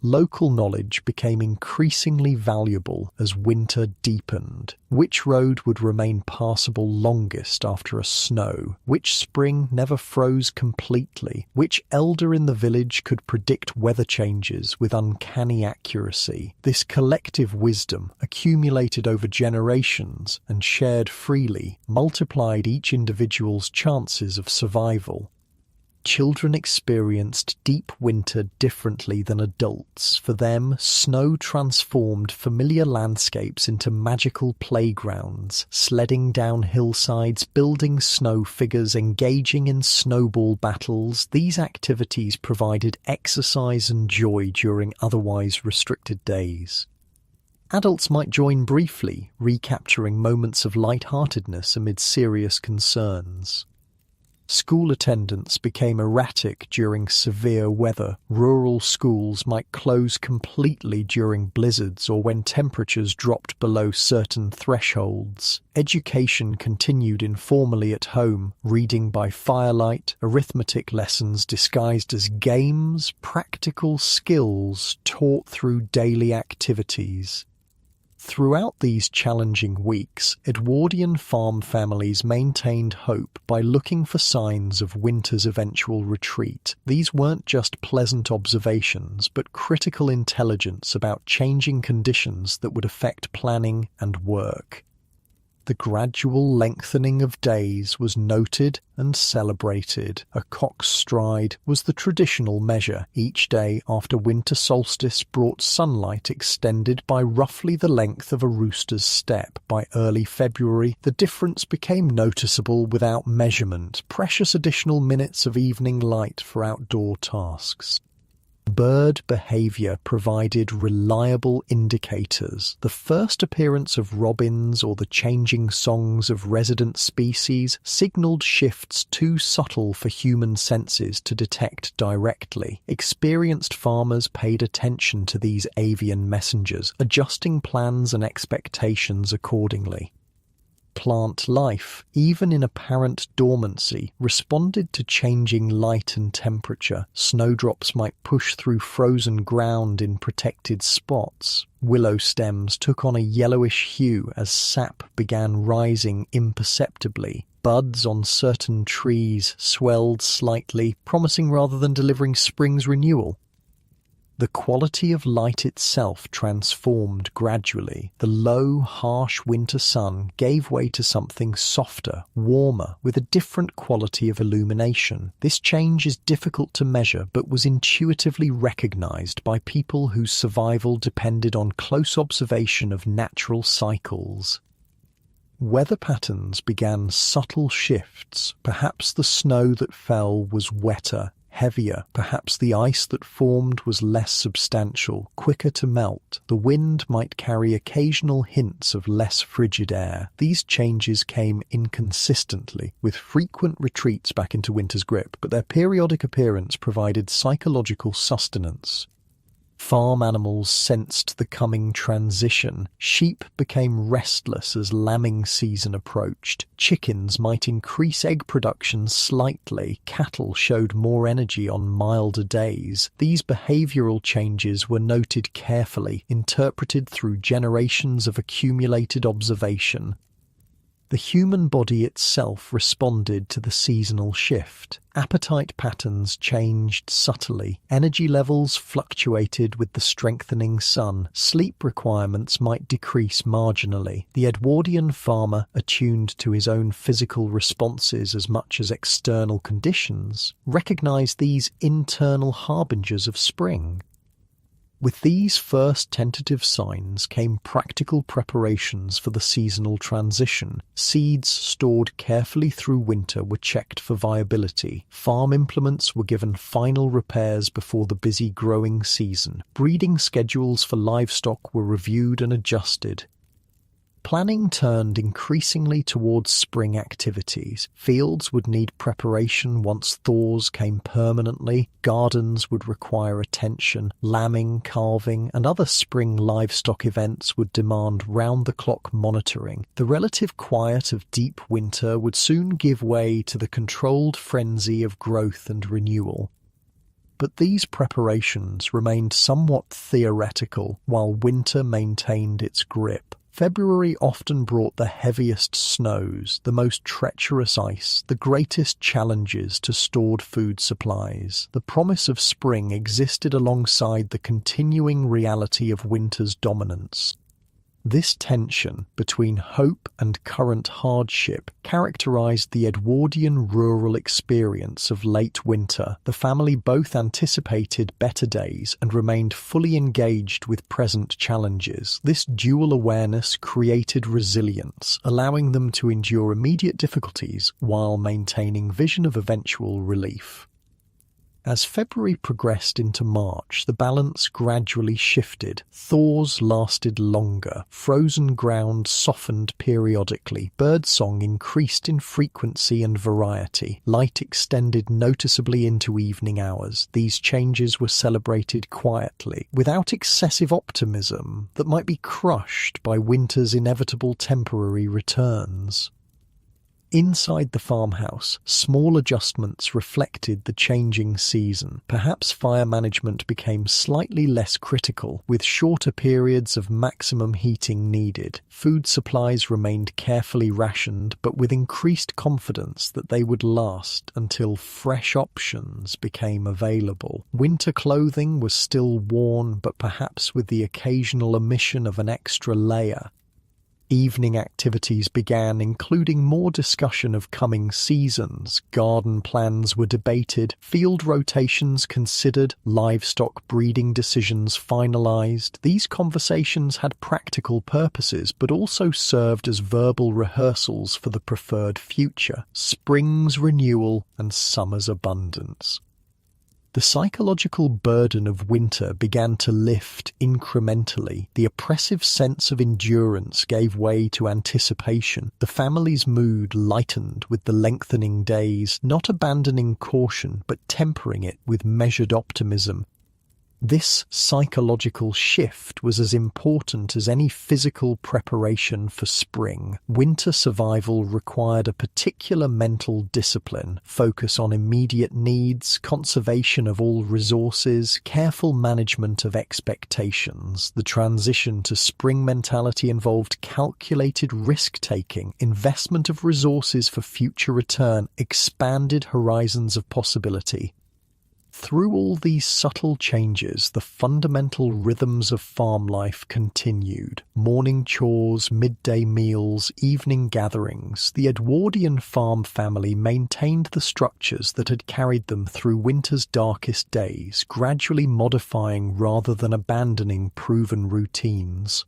Local knowledge became increasingly valuable as winter deepened. Which road would remain passable longest after a snow? Which spring never froze completely? Which elder in the village could predict weather changes with uncanny accuracy? This collective wisdom, accumulated over generations and shared freely, multiplied each individual's chances of survival. Children experienced deep winter differently than adults. For them, snow transformed familiar landscapes into magical playgrounds, sledding down hillsides, building snow figures, engaging in snowball battles. These activities provided exercise and joy during otherwise restricted days. Adults might join briefly, recapturing moments of lightheartedness amid serious concerns. School attendance became erratic during severe weather. Rural schools might close completely during blizzards or when temperatures dropped below certain thresholds. Education continued informally at home, reading by firelight, arithmetic lessons disguised as games, practical skills taught through daily activities. Throughout these challenging weeks, Edwardian farm families maintained hope by looking for signs of winter's eventual retreat. These weren't just pleasant observations, but critical intelligence about changing conditions that would affect planning and work. The gradual lengthening of days was noted and celebrated. A cock's stride was the traditional measure. Each day after winter solstice brought sunlight extended by roughly the length of a rooster's step. By early February, the difference became noticeable without measurement, precious additional minutes of evening light for outdoor tasks. Bird behavior provided reliable indicators. The first appearance of robins or the changing songs of resident species signaled shifts too subtle for human senses to detect directly. Experienced farmers paid attention to these avian messengers, adjusting plans and expectations accordingly. Plant life, even in apparent dormancy, responded to changing light and temperature. Snowdrops might push through frozen ground in protected spots. Willow stems took on a yellowish hue as sap began rising imperceptibly. Buds on certain trees swelled slightly, promising rather than delivering spring's renewal. The quality of light itself transformed gradually. The low, harsh winter sun gave way to something softer, warmer, with a different quality of illumination. This change is difficult to measure, but was intuitively recognized by people whose survival depended on close observation of natural cycles. Weather patterns began subtle shifts. Perhaps the snow that fell was wetter, heavier. Perhaps the ice that formed was less substantial, quicker to melt. The wind might carry occasional hints of less frigid air. These changes came inconsistently, with frequent retreats back into winter's grip, but their periodic appearance provided psychological sustenance. Farm animals sensed the coming transition. Sheep became restless as lambing season approached. Chickens might increase egg production slightly. Cattle showed more energy on milder days. These behavioral changes were noted carefully, interpreted through generations of accumulated observation. The human body itself responded to the seasonal shift. Appetite patterns changed subtly. Energy levels fluctuated with the strengthening sun. Sleep requirements might decrease marginally. The Edwardian farmer, attuned to his own physical responses as much as external conditions, recognized these internal harbingers of spring. With these first tentative signs came practical preparations for the seasonal transition. Seeds stored carefully through winter were checked for viability. Farm implements were given final repairs before the busy growing season. Breeding schedules for livestock were reviewed and adjusted. Planning turned increasingly towards spring activities. Fields would need preparation once thaws came permanently. Gardens would require attention. Lambing, calving, and other spring livestock events would demand round-the-clock monitoring. The relative quiet of deep winter would soon give way to the controlled frenzy of growth and renewal. But these preparations remained somewhat theoretical while winter maintained its grip. February often brought the heaviest snows, the most treacherous ice, the greatest challenges to stored food supplies. The promise of spring existed alongside the continuing reality of winter's dominance. This tension between hope and current hardship characterized the Edwardian rural experience of late winter. The family both anticipated better days and remained fully engaged with present challenges. This dual awareness created resilience, allowing them to endure immediate difficulties while maintaining vision of eventual relief. As February progressed into March, the balance gradually shifted. Thaws lasted longer. Frozen ground softened periodically. Birdsong increased in frequency and variety. Light extended noticeably into evening hours. These changes were celebrated quietly, without excessive optimism that might be crushed by winter's inevitable temporary returns. Inside the farmhouse, small adjustments reflected the changing season. Perhaps fire management became slightly less critical, with shorter periods of maximum heating needed. Food supplies remained carefully rationed, but with increased confidence that they would last until fresh options became available. Winter clothing was still worn, but perhaps with the occasional omission of an extra layer. Evening activities began, including more discussion of coming seasons. Garden plans were debated, field rotations considered, livestock breeding decisions finalized. These conversations had practical purposes, but also served as verbal rehearsals for the preferred future: spring's renewal and summer's abundance. The psychological burden of winter began to lift incrementally. The oppressive sense of endurance gave way to anticipation. The family's mood lightened with the lengthening days, not abandoning caution, but tempering it with measured optimism. This psychological shift was as important as any physical preparation for spring. Winter survival required a particular mental discipline, focus on immediate needs, conservation of all resources, careful management of expectations. The transition to spring mentality involved calculated risk-taking, investment of resources for future return, expanded horizons of possibility. Through all these subtle changes, the fundamental rhythms of farm life continued. Morning chores, midday meals, evening gatherings. The Edwardian farm family maintained the structures that had carried them through winter's darkest days, gradually modifying rather than abandoning proven routines.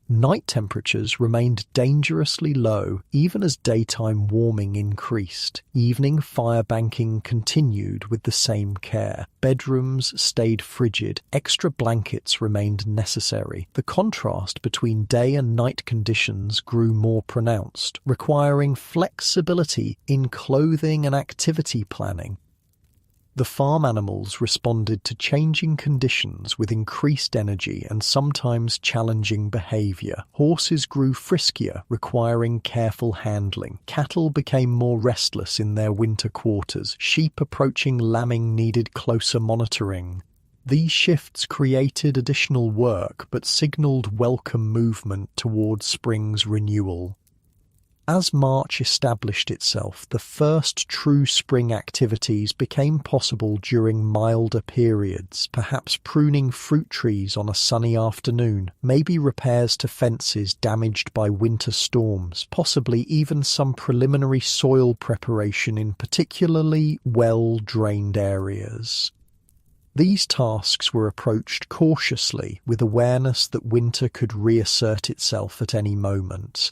Night temperatures remained dangerously low, even as daytime warming increased. Evening fire banking continued with the same care. Bedrooms stayed frigid. Extra blankets remained necessary. The contrast between day and night conditions grew more pronounced, requiring flexibility in clothing and activity planning. The farm animals responded to changing conditions with increased energy and sometimes challenging behavior. Horses grew friskier, requiring careful handling. Cattle became more restless in their winter quarters. Sheep approaching lambing needed closer monitoring. These shifts created additional work but signaled welcome movement toward spring's renewal. As March established itself, the first true spring activities became possible during milder periods, perhaps pruning fruit trees on a sunny afternoon, maybe repairs to fences damaged by winter storms, possibly even some preliminary soil preparation in particularly well-drained areas. These tasks were approached cautiously, with awareness that winter could reassert itself at any moment.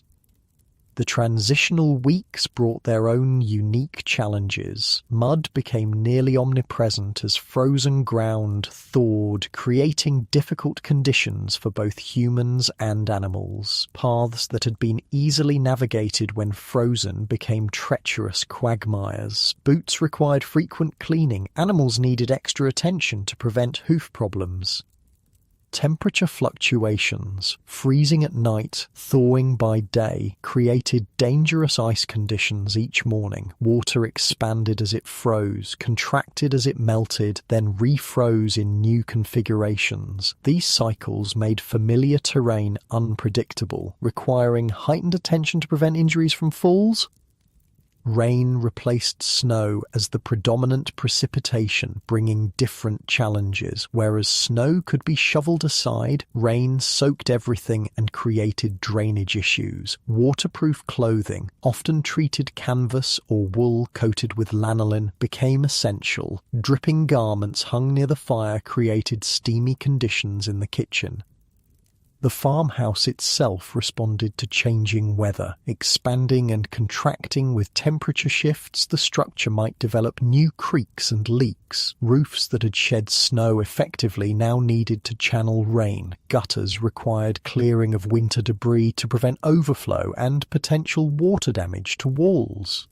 The transitional weeks brought their own unique challenges. Mud became nearly omnipresent as frozen ground thawed, creating difficult conditions for both humans and animals. Paths that had been easily navigated when frozen became treacherous quagmires. Boots required frequent cleaning. Animals needed extra attention to prevent hoof problems. Temperature fluctuations, freezing at night, thawing by day, created dangerous ice conditions each morning. Water expanded as it froze, contracted as it melted, then refroze in new configurations. These cycles made familiar terrain unpredictable, requiring heightened attention to prevent injuries from falls. Rain replaced snow as the predominant precipitation, bringing different challenges. Whereas snow could be shoveled aside, rain soaked everything and created drainage issues. Waterproof clothing, often treated canvas or wool coated with lanolin, became essential. Dripping garments hung near the fire created steamy conditions in the kitchen. The farmhouse itself responded to changing weather, expanding and contracting with temperature shifts. The structure might develop new creaks and leaks. Roofs that had shed snow effectively now needed to channel rain. Gutters required clearing of winter debris to prevent overflow and potential water damage to walls.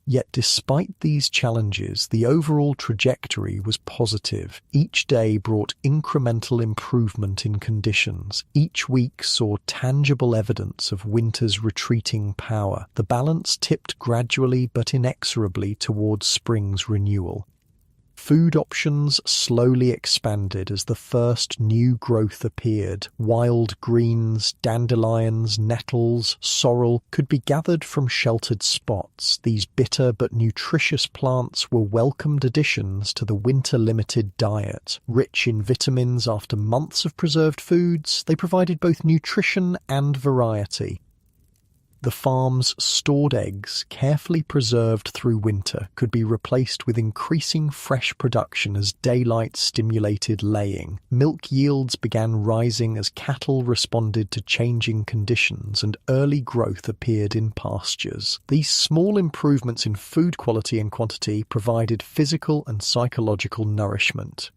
Yet despite these challenges, the overall trajectory was positive. Each day brought incremental improvement in conditions. Each week saw tangible evidence of winter's retreating power. The balance tipped gradually but inexorably towards spring's renewal. Food options slowly expanded as the first new growth appeared. Wild greens, dandelions, nettles, sorrel could be gathered from sheltered spots. These bitter but nutritious plants were welcomed additions to the winter-limited diet. Rich in vitamins after months of preserved foods, they provided both nutrition and variety. The farm's stored eggs, carefully preserved through winter, could be replaced with increasing fresh production as daylight stimulated laying. Milk yields began rising as cattle responded to changing conditions and early growth appeared in pastures. These small improvements in food quality and quantity provided physical and psychological nourishment.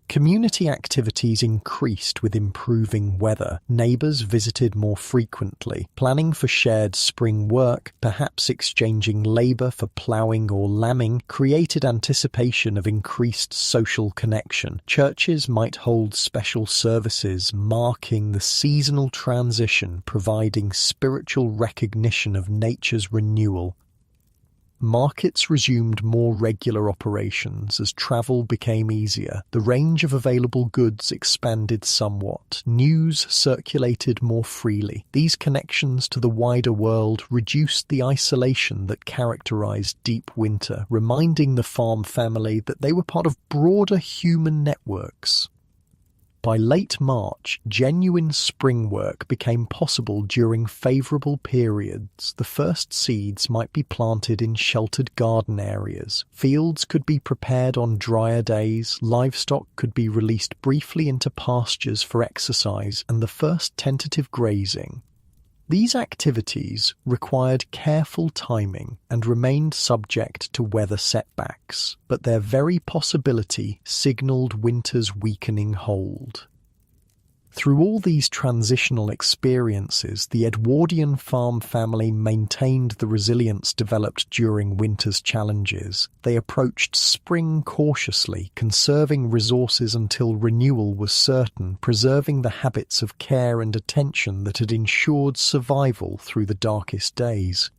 Community activities increased with improving weather. Neighbours visited more frequently, planning for shared spring work, perhaps exchanging labour for ploughing or lambing, created anticipation of increased social connection. Churches might hold special services marking the seasonal transition, providing spiritual recognition of nature's renewal. Markets resumed more regular operations as travel became easier. The range of available goods expanded somewhat. News circulated more freely. These connections to the wider world reduced the isolation that characterized deep winter, reminding the farm family that they were part of broader human networks. By late March, genuine spring work became possible during favourable periods. The first seeds might be planted in sheltered garden areas. Fields could be prepared on drier days. Livestock could be released briefly into pastures for exercise and the first tentative grazing. These activities required careful timing and remained subject to weather setbacks, but their very possibility signalled winter's weakening hold. Through all these transitional experiences, the Edwardian farm family maintained the resilience developed during winter's challenges. They approached spring cautiously, conserving resources until renewal was certain, preserving the habits of care and attention that had ensured survival through the darkest days.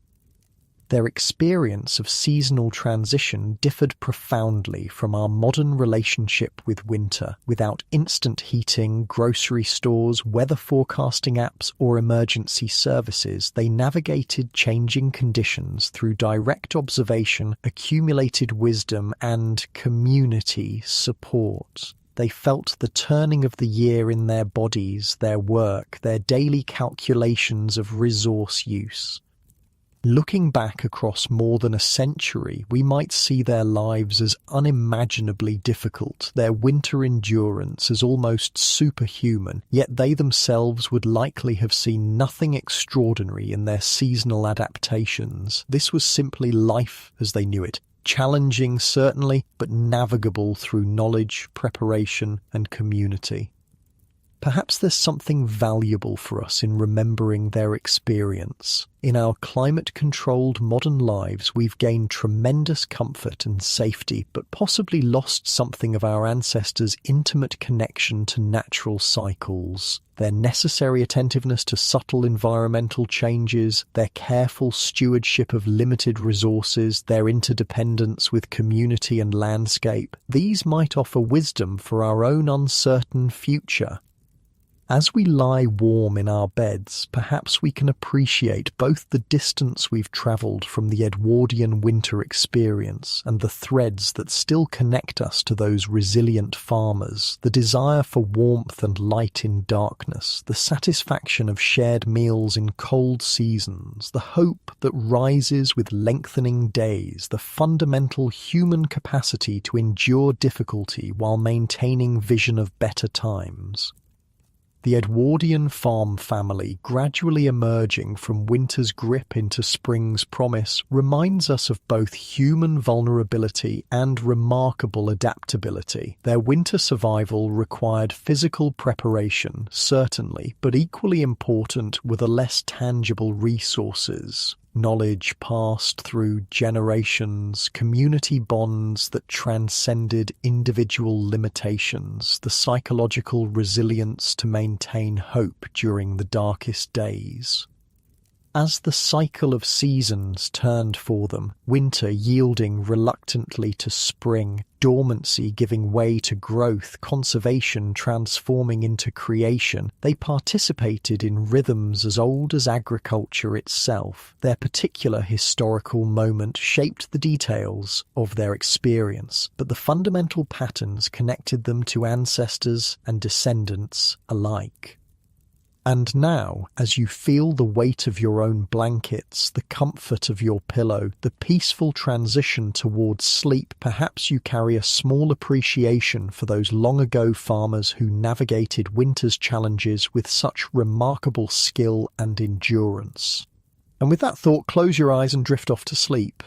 Their experience of seasonal transition differed profoundly from our modern relationship with winter. Without instant heating, grocery stores, weather forecasting apps, or emergency services, they navigated changing conditions through direct observation, accumulated wisdom, and community support. They felt the turning of the year in their bodies, their work, their daily calculations of resource use. Looking back across more than a century, we might see their lives as unimaginably difficult, their winter endurance as almost superhuman, yet they themselves would likely have seen nothing extraordinary in their seasonal adaptations. This was simply life as they knew it, challenging certainly, but navigable through knowledge, preparation, and community. Perhaps there's something valuable for us in remembering their experience. In our climate-controlled modern lives, we've gained tremendous comfort and safety, but possibly lost something of our ancestors' intimate connection to natural cycles. Their necessary attentiveness to subtle environmental changes, their careful stewardship of limited resources, their interdependence with community and landscape, these might offer wisdom for our own uncertain future. As we lie warm in our beds, perhaps we can appreciate both the distance we've travelled from the Edwardian winter experience and the threads that still connect us to those resilient farmers, the desire for warmth and light in darkness, the satisfaction of shared meals in cold seasons, the hope that rises with lengthening days, the fundamental human capacity to endure difficulty while maintaining vision of better times. The Edwardian farm family, gradually emerging from winter's grip into spring's promise, reminds us of both human vulnerability and remarkable adaptability. Their winter survival required physical preparation, certainly, but equally important were the less tangible resources. knowledge passed through generations, community bonds that transcended individual limitations, the psychological resilience to maintain hope during the darkest days. As the cycle of seasons turned for them, winter yielding reluctantly to spring, dormancy giving way to growth, conservation transforming into creation, they participated in rhythms as old as agriculture itself. Their particular historical moment shaped the details of their experience, but the fundamental patterns connected them to ancestors and descendants alike. And now, as you feel the weight of your own blankets, the comfort of your pillow, the peaceful transition towards sleep, perhaps you carry a small appreciation for those long-ago farmers who navigated winter's challenges with such remarkable skill and endurance. And with that thought, close your eyes and drift off to sleep.